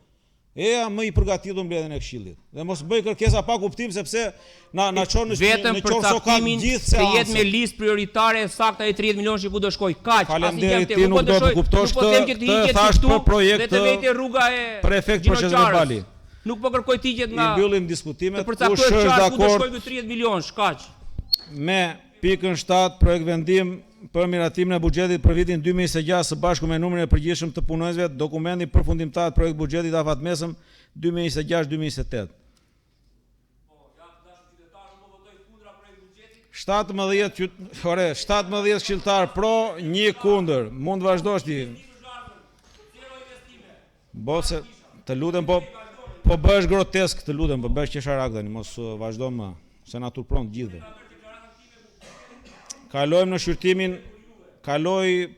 Eja më i përgatitur mbledhjen e këshillit. Dhe mos bëj kërkesa pa kuptim sepse na çon në vetëm për caktimin se jetë me listë prioritare saktë ai 30 milionë që ku do shkoj. Kaq, faleminderit, ti nuk do të kuptosh këtë thash për projekt për efekt proces verbali. Nuk po kërkoj tigjet nga. I mbyllim diskutimet. Kush është dakord? Ku do shkoj me 30 milionë, kaq. Me pikën 7 projekt vendim për miratimin e buxhetit për vitin 2026 së bashku me numrin e përgjithshëm të punonjësve, dokumenti përfundimtar të projekt buxhetit afatmesëm 2026-2028. 17 këshilltar pro, 1 kundër. Mund vazhdosh ti. Bose, të lutem po bësh grotesk, të lutem, po bësh qesharak tani, mos vazhdo më, se na turpron të gjithëve. Kalojmë në shqyrtimin, kaloj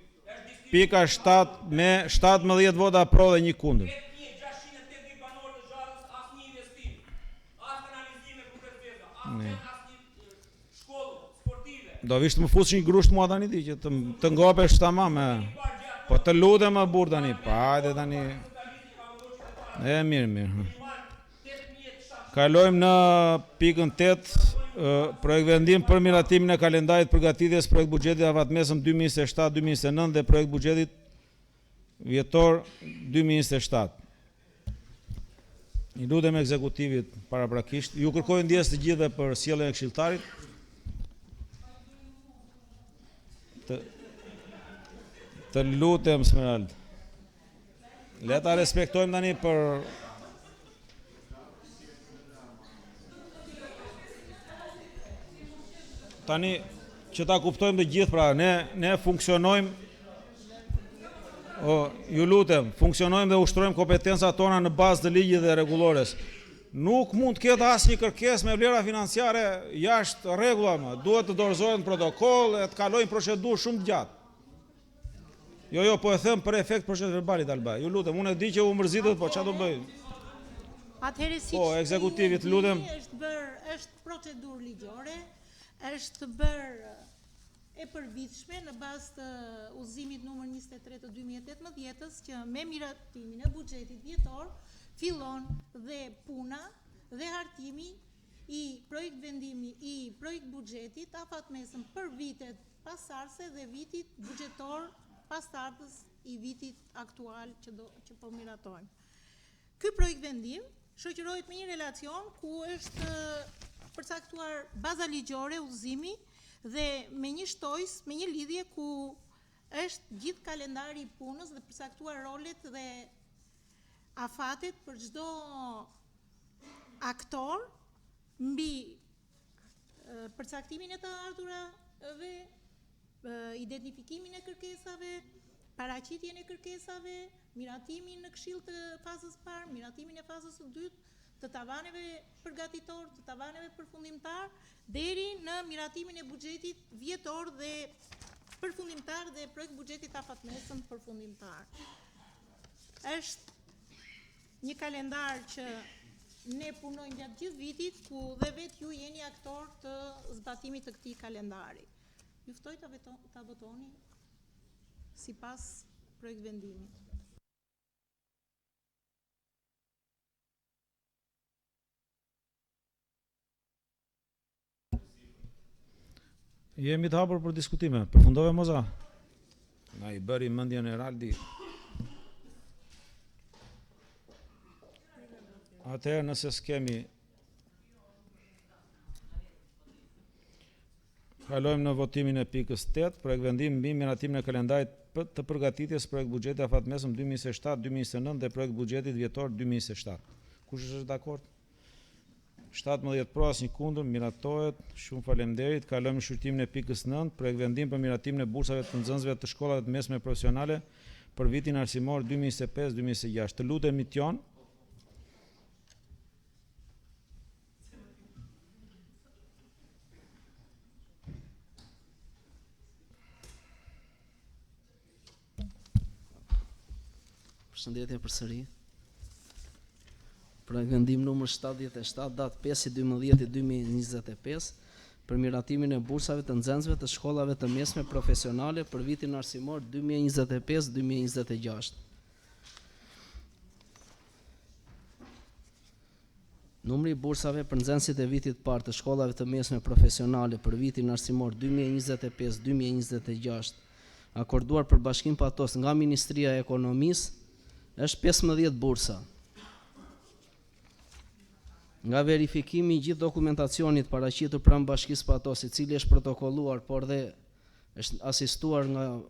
pika 7 me 17 vota pro dhe 1 kundër. Do vish të më fush një grusht mua tani ti, që të ngopesh tamam me... Po të lutem më burr tani, pa hajde tani... Mirë. Kalojmë në pikën 8, projekt vendim për miratimin e kalendarit përgatitjes projekt buxhetit afatmesëm 2027-2029 dhe projekt buxhetit vjetor 2027. I lutem ekzekutivit paraprakisht, ju kërkoj ndjes të gjithëve për sjelljen e këshilltarit. Të lutem Smerald. Le ta respektojmë tani për tani që ta kuptojmë të gjithë, pra ne funksionojmë, ju lutem, funksionojmë dhe ushtrojmë kompetencat tona në bazë të ligjit dhe rregullores. Nuk mund të ketë asnjë kërkesë me vlera financiare jashtë rregullave, duhet të dorëzohet në protokoll e të kalojnë procedurë shumë të gjatë. Jo, po e them për efekt proces verbalit Alba. Ju lutem, unë e di që u mërzitet, po çfarë do bëj? Atëherë si po ekzekutivit lutem. Është procedurë ligjore, është bërë e përvitshme në bazë të udhëzimit numër 23 të 2018-s që me miratimin e buxhetit vjetor fillon dhe puna dhe hartimi i projekt vendimi i projekt buxhetit afatmesëm për vitet pasardhëse dhe vitit buxhetor pasardhës i vitit aktual që po miratojmë. Ky projekt vendim shoqërohet me një relacion ku është përcaktuar baza ligjore, udhëzimi dhe me një shtojës, me një lidhje ku është gjithë kalendari i punës dhe përcaktuar rolet dhe afatet për çdo aktor mbi përcaktimin e të ardhurave, identifikimin e kërkesave, paraqitjen e kërkesave, miratimin në këshill të fazës parë, miratimin e fazës së dytë, të tavaneve përgatitor, të tavaneve përfundimtar, deri në miratimin e buxhetit vjetor dhe përfundimtar dhe projekt buxhetit afatmesëm përfundimtar. Është një kalendar që ne punojmë gjatë gjithë vitit, ku dhe vetë ju jeni aktor të zbatimit të këtij kalendari. Ju ftoj ta votoni sipas projekt vendimit. Jemi të hapur për diskutime. Përfundove Moza? Na i bëri mendjen e Raldi. Atëherë nëse s'kemi, kalojmë në votimin e pikës 8, projekt vendim mbi miratimin e kalendarit të përgatitjes projekt buxheti afatmesëm 2027-2029 dhe projekt buxhetit vjetor 2027. Kush është dakord? 17 pro, asnjë kundër, miratohet. Shumë faleminderit. Kalojmë në shqyrtimin e pikës 9, projekt vendim për miratimin e bursave të nxënësve të shkollave të mesme profesionale për vitin arsimor 2025-2026. Të lutem Mition. Përshëndetje përsëri. Projekt vendim numër 77, datë 5/12/2025, për miratimin e bursave të nxënësve të shkollave të mesme profesionale për vitin arsimor 2025-2026. Numri i bursave për nxënësit e vitit parë të shkollave të mesme profesionale për vitin arsimor 2025-2026, akorduar për Bashkim Patos nga Ministria e Ekonomisë, është 15 bursa. Nga verifikimi i gjithë dokumentacionit paraqitur pranë Bashkisë Patos, i cili është protokolluar, por dhe është asistuar nga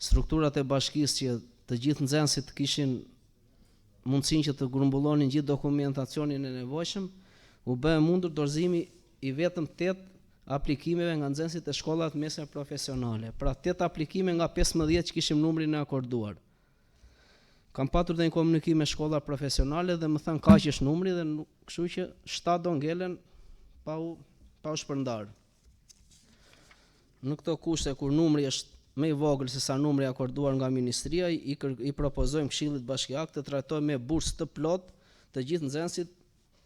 strukturat e bashkisë që të gjithë nxënësit kishin mundësinë që të grumbullonin gjithë dokumentacionin e nevojshëm, u bë mundur dorëzimi i vetëm 8 aplikimeve nga nxënësit e shkollave mesme profesionale. Pra 8 aplikime nga 15 që kishim numrin e akorduar. Kam patur dhe një komunikim me shkolla profesionale dhe më thënë kaq është numri dhe kështu që 7 do ngelen pa u shpërndar. Në këto kushte kur numri është më i vogël se sa numri akorduar nga ministria, i propozojmë Këshillit Bashkiak të trajtojë me bursë të plot të gjithë nxënësit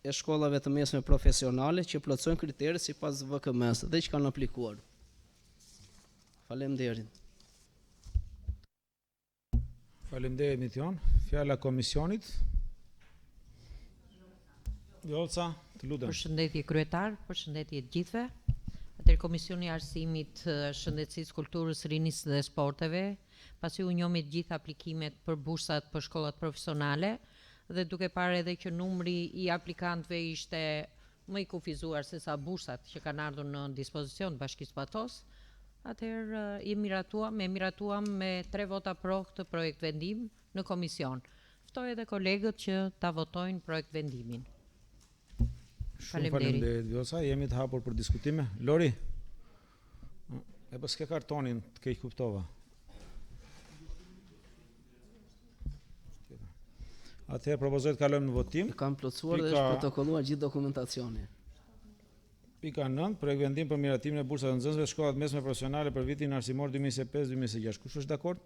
e shkollave të mesme profesionale që plotësojnë kriteret sipas VKM-s dhe që kanë aplikuar. Faleminderit. Faleminderit Mition. Fjala komisionit. Jolca, të lutem. Përshëndetje kryetar, përshëndetje të gjithëve. Atëherë Komisioni i Arsimit, Shëndetësisë, Kulturës, Rinisë dhe Sporteve, pasi u njohmi të gjithë aplikimet për bursat për shkollat profesionale dhe duke parë edhe që numri i aplikantëve ishte më i kufizuar se sa bursat që kanë ardhur në dispozicion të Bashkisë Patos, atëherë miratuam me 3 vota pro këtë projekt vendim në komision. Ftoj edhe kolegët që ta votojnë projekt vendimin. Shumë faleminderit Vjosa, jemi të hapur për diskutime. Lori, e po s'ke kartonin, të keq kuptova. Atëherë propozoj të kalojmë në votim. Kam plotësuar dhe është protokolluar gjithë dokumentacioni. Pika 9, projekt vendim për miratimin e bursave të nxënësve të shkollat mesme profesionale për vitin arsimor 2025-2026. Kush është dakord?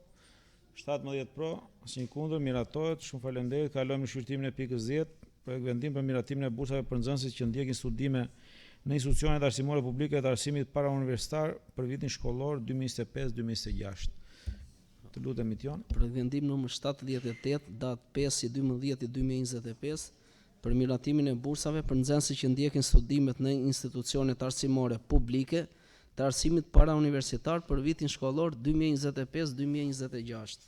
17 pro, asnjë kundër, miratohet. Shumë faleminderit. Kalojmë në shqyrtimin e pikës 10, projekt vendim për miratimin e bursave për nxënësit që ndjekin studime në institucionet arsimore publike të arsimit parauniversitar për vitin shkollor 2025-2026. Të lutem Mition. Projekt vendim numër 78, datë 5/12/2025, për miratimin e bursave për nxënësit që ndjekin studimet në institucionet arsimore publike të arsimit parauniversitar për vitin shkollor 2025-2026.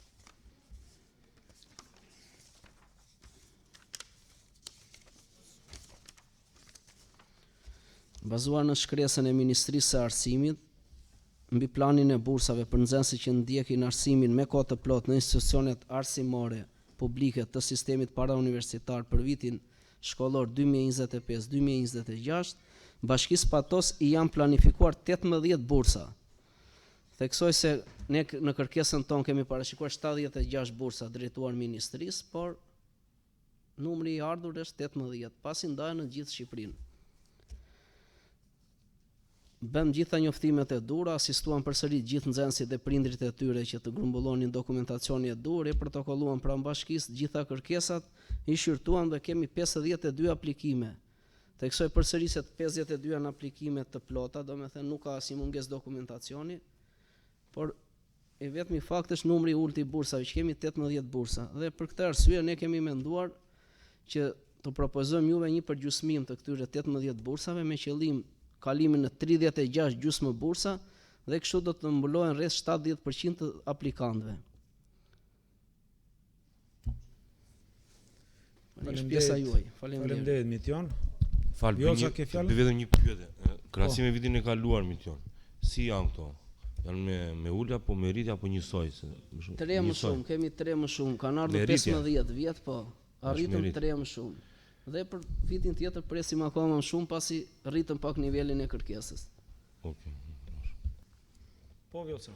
Bazuar në shkresën e Ministrisë së Arsimit, mbi planin e bursave për nxënësit që ndjekin arsimin me kohë të plotë në institucionet arsimore publike të sistemit parauniversitar për vitin shkollor 2025-2026, Bashkisë Patos i janë planifikuar 18 bursa. Theksoj se ne në kërkesën tonë kemi parashikuar 76 bursa drejtuar ministrisë, por numri i ardhur është 18, pasi ndahen në gjithë Shqipërinë. Bëm gjitha njoftimet e dura, asistuan përsëri gjithë nxënësit e prindrit e tyre që të grumbullonin dokumentacionin e dur, e protokolluan pranë bashkisë gjitha kërkesat, i shqyrtuan dhe kemi 52 aplikime. Theksoj përsëri se 52 janë aplikime të plota, do me thënë nuk ka asnjë mungesë dokumentacioni, por e vetmi fakt është numri i ulët i bursave, që kemi 18 bursa, dhe për këtë arsye ne kemi menduar që të propozojmë juve një përgjysmim të këtyre 18 bursave me qëllim kalimin në 36 gjysmë bursa dhe kështu do të mbulohen rreth 70% të aplikantëve. Pjesa juaj. Faleminderit Mition. Bëj vetëm një pyetje. Krahasim me vitin e kaluar Mition. Si janë këto? Janë me ulë apo me rritje apo njësoj? 3 më shumë, kemi 3 më shumë, kanë ardhur 15 vjet, po. Arritëm 3 më shumë. Dhe për vitin tjetër presim akoma më shumë pasi rritëm pak nivelin e kërkesës. Okej. Po Vjosa.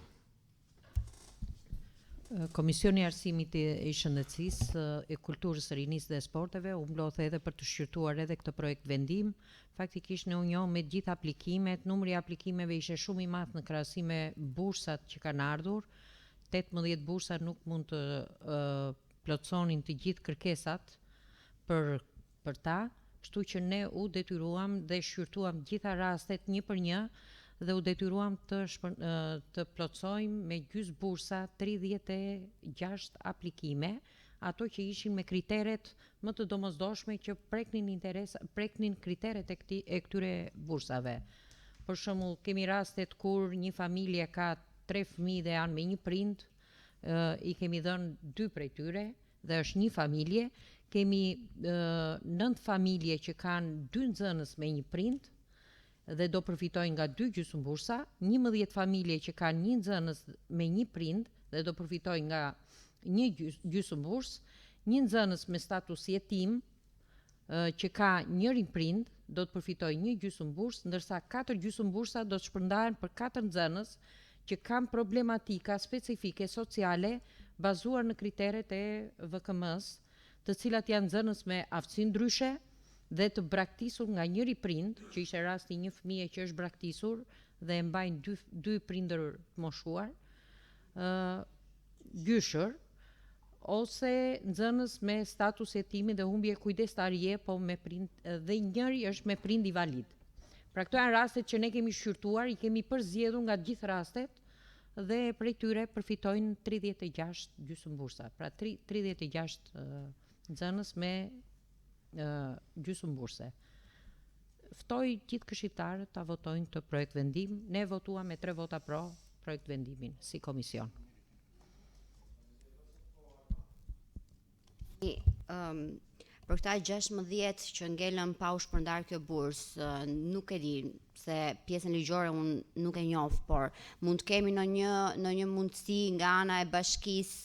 Komisioni i Arsimit i Shëndetësisë, e Kulturës, së Rinisë dhe Sporteve u mblodh edhe për të shqyrtuar edhe këtë projekt vendim. Faktikisht ne u njohëm me gjithë aplikimet, numri i aplikimeve ishte shumë i madh në krahasim me bursat që kanë ardhur. 18 bursa nuk mund të plotësonin të gjithë kërkesat për ta, kështu që ne u detyruam dhe shqyrtuam gjitha rastet një për një dhe u detyruam të plotësojmë me gjys bursa 36 aplikime, ato që ishin me kriteret më të domosdoshme që preknin kriteret e këtyre bursave. Për shembull, kemi rastet kur një familje ka 3 fëmijë dhe janë me një prind, i kemi dhënë 2 prej tyre dhe është një familje. Kemi 9 familje që kanë 2 nxënës me një prind dhe do përfitojnë nga 2 gjysmë bursa, 11 familje që kanë një nxënës me një prind dhe do përfitojnë nga 1 gjysmë bursë, një nxënës me status jetim që ka njërin prind do të përfitojë 1 gjysmë bursë, ndërsa 4 gjysmë bursa do të shpërndahen për 4 nxënës që kanë problematika specifike sociale bazuar në kriteret e VKM-s, të cilat janë nxënës me aftësi ndryshe dhe të braktisur nga njëri prind, që ishte rasti një fëmijë që është braktisur dhe e mbajnë 2 prindër të moshuar, gjyshër, ose nxënës me status jetimi dhe humbje kujdestarie, po me prind dhe njëri është me prind invalid. Pra këto janë rastet që ne kemi shqyrtuar, i kemi përzgjedhur nga gjithë rastet dhe prej tyre përfitojnë 36 gjysmë bursa. Pra 36 nxënës me gjysmë burse. Ftoj gjithë këshilltarët ta votojnë këtë projekt vendim. Ne votuam me 3 vota pro projekt vendimin si komision. Për këta 16 që ngelën pa u shpërndar kjo bursë, nuk e di se pjesën ligjore unë nuk e njoh, por mund të kemi në një mundësi nga ana e bashkisë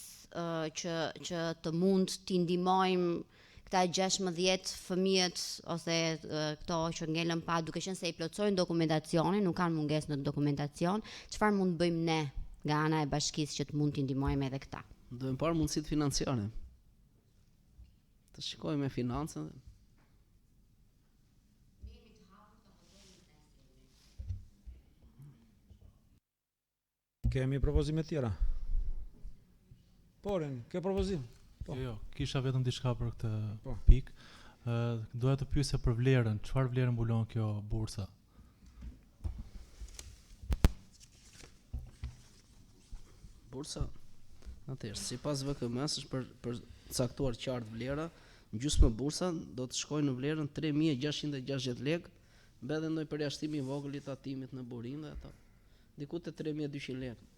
që të mund t'i ndihmojmë këta 16 fëmijët ose këto që ngelën pa, duke qenë se i plotësojnë dokumentacionin, nuk kanë mungesë në dokumentacion, çfarë mund të bëjmë ne nga ana e bashkisë që të mund t'i ndihmojmë edhe këta? Duhem parë mundësitë financiare. Të shikojmë me financën. Kemi propozime tjera? Poren, ke propozim? Po. Jo, kisha vetëm diçka për këtë pikë. Doja të pyesja për vlerën, çfarë vlerë mbulon kjo bursa? Bursa, atëherë, sipas VKM-s është për caktuar qartë vlera, gjysmë bursa do të shkojnë në vlerën 3660 lekë, mbedhe ndonjë përjashtim i vogël i tatimit në burim dhe ato. Diku te 3200 lekë.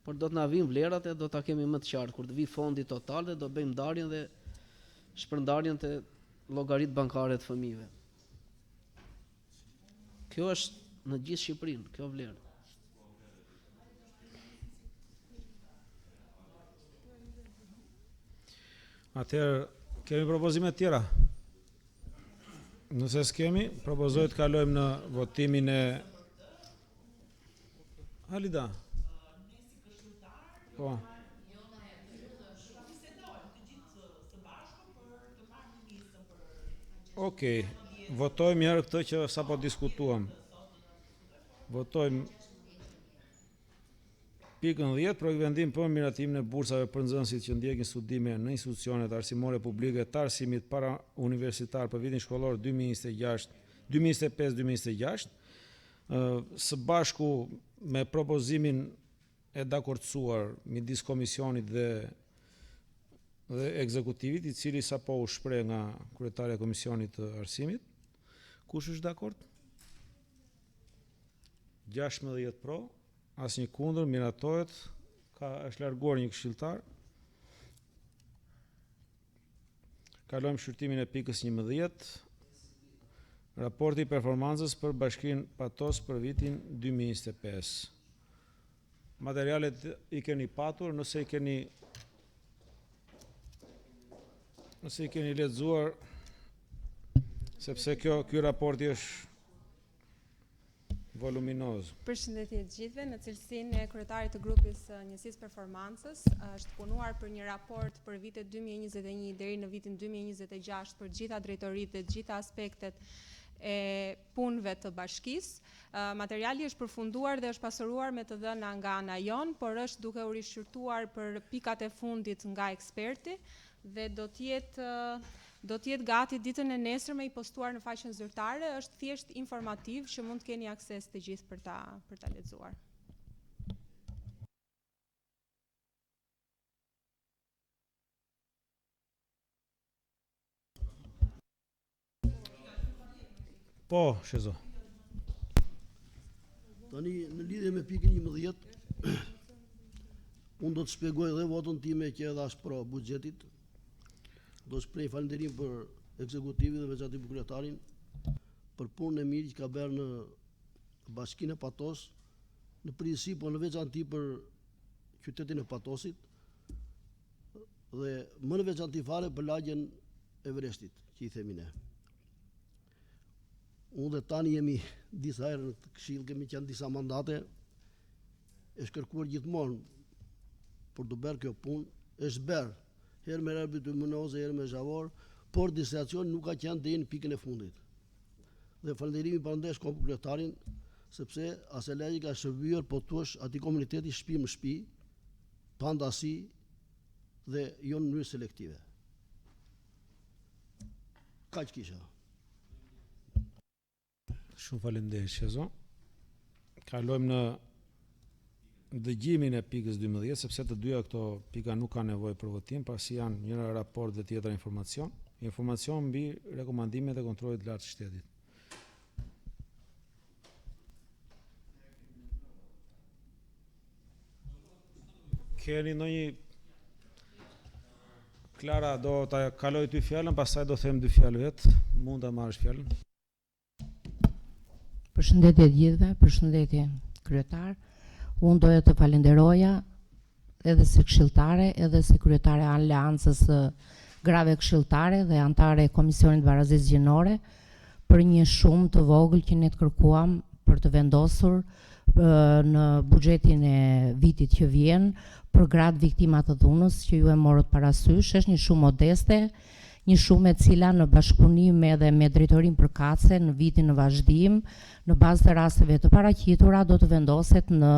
Por do të na vinë vlerat e do ta kemi më të qartë kur të vi fondi total dhe do bëjmë ndarjen dhe shpërndarjen te llogaritë bankare të fëmijëve. Kjo është në gjithë Shqipërinë, kjo vlerë. Atëherë, kemi propozime tjera? Nëse s'kemi, propozoj të kalojmë në votimin e Halida. Po. Okej, votojmë herë këtë që sapo diskutuam. Votojmë pikën 10, projekt vendim për miratimin e bursave për nxënësit që ndjekin studime në institucionet arsimore publike të arsimit para universitar për vitin shkollor 2025-2026, së bashku me propozimin e dakordsuar midis komisionit dhe ekzekutivit, i cili sapo u shpreh nga kryetaria e komisionit të arsimit. Kush është dakord? 16 pro, asnjë kundër, miratohet, është larguar një këshilltar. Kalojmë shqyrtimin e pikës 11, raporti performancës për Bashkinë Patos për vitin 2025. Materialet i keni patur, nëse i keni lexuar, sepse ky raporti është voluminoz. Përshëndetje të gjithëve, në cilësinë e kryetarit të grupit së njësisë performancës, është punuar për një raport për vitet 2021 deri në vitin 2026 për gjitha drejtoritë dhe gjitha aspektet e punëve të bashkisë. Materiali është përfunduar dhe është pasuruar me të dhëna nga ana jon, por është duke u rishqyrtuar për pikat e fundit nga eksperti dhe do të jetë gati ditën e nesërme i postuar në faqen zyrtare. Është thjesht informativ që mund të keni akses të gjithë për ta lexuar. Po, Shezo. Tani në lidhje me pikën 11, unë do të shpjegoj dhe votën time që edhe as pro buxhetit. Do shpreh falënderim për ekzekutivin dhe veçanërisht për kryetarin për punën e mirë që ka bërë në Bashkinë e Patos, në përgjithësi, po në veçantë për qytetin e Patosit dhe më në veçantë fare për lagjen e Vreshtit, që i themi ne. Unë dhe tani jemi disa herë në këshill, kemi qenë disa mandate, është kërkuar gjithmonë për të bërë kjo punë, është bërë herë me bituminozë, herë me zhavor, por distracioni nuk ka qenë deri në pikën e fundit. Dhe falënderimi prandaj shkon për kryetarin, sepse aselaj ka shërbyer po thuash atij komuniteti shtëpi më shtëpi, pa ndasi dhe jo në mënyrë selektive. Kaq kisha. Shumë faleminderit, Shezo. Kalojmë në dëgjimin e pikës 12, sepse të dyja këto pika nuk kanë nevojë për votim, pasi janë njëra raport dhe tjetra informacion. Informacion mbi rekomandimet e kontrollit të lartë të shtetit. Keni ndonjë Klara, do ta kaloj ty fjalën, pastaj do them dy fjalë vet. Mund ta marrësh fjalën. Përshëndetje të gjithëve, përshëndetje kryetar. Unë doja të falenderoja edhe si këshilltare, edhe si kryetare e aleancës së grave këshilltare dhe antare e Komisionit Barazisë Gjinore për një shumë të vogël që ne të kërkuam për të vendosur në buxhetin e vitit që vjen për gratë viktima të dhunës që ju e morët parasysh. Është një shumë modeste, një shumë e cila në bashkëpunim edhe me drejtorinë përkatëse në vitin në vazhdim, në bazë të rasteve të paraqitura, do të vendoset në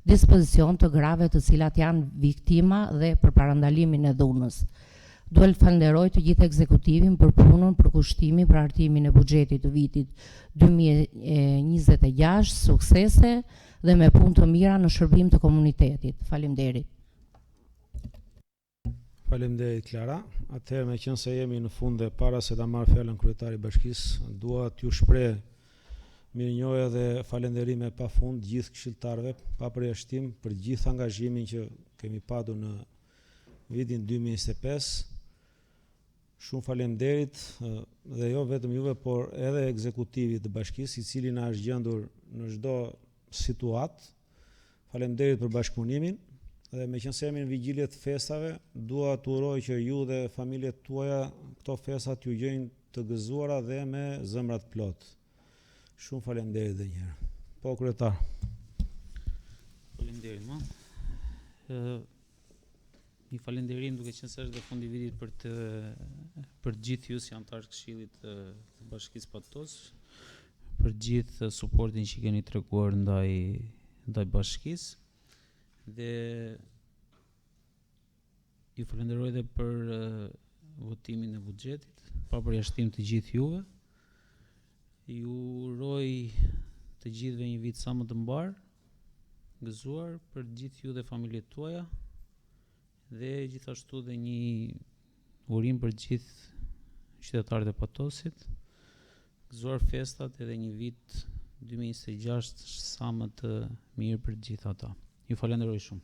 dispozicion të grave të cilat janë viktima dhe për parandalimin e dhunës. Duhet të falenderoj të gjithë ekzekutivin për punën, për kushtimin, për hartimin e buxhetit të vitit 2026, suksese dhe me punë të mira në shërbim të komunitetit. Faleminderit. Faleminderit Klara. Atëherë, meqense jemi në fund dhe para se ta marr fjalën kryetari i bashkisë, dua t'ju shpreh mirënjohje dhe falënderime pafund gjithë këshilltarëve, pa përjashtim, për gjithë angazhimin që kemi patur në vitin 2025. Shumë faleminderit dhe jo vetëm juve, por edhe ekzekutivit të bashkisë, i cili na është gjendur në çdo situatë. Faleminderit për bashkëpunimin. Dhe meqense jemi në vigjilje të festave, dua të uroj që ju dhe familjet tuaja këto festat ju gjejnë të gëzuara dhe me zëmrat plot. Shumë faleminderit edhe një herë. Po, kryetar. Faleminderit, ma. Një falenderim duke qenë se është dhe fundi vitit për gjithë ju si antarë të Këshillit të Bashkisë Patos, për gjithë suportin që keni treguar ndaj bashkisë, dhe ju falenderoj edhe për votimin e buxhetit, pa përjashtim të gjithë juve. Ju uroj të gjithëve një vit sa më të mbar, gëzuar për gjithë ju dhe familjet tuaja, dhe gjithashtu dhe një urim për gjithë qytetarët e Patosit, gëzuar festat edhe një vit 2026 sa më të mirë për gjithë ata. Ju falenderoj shumë.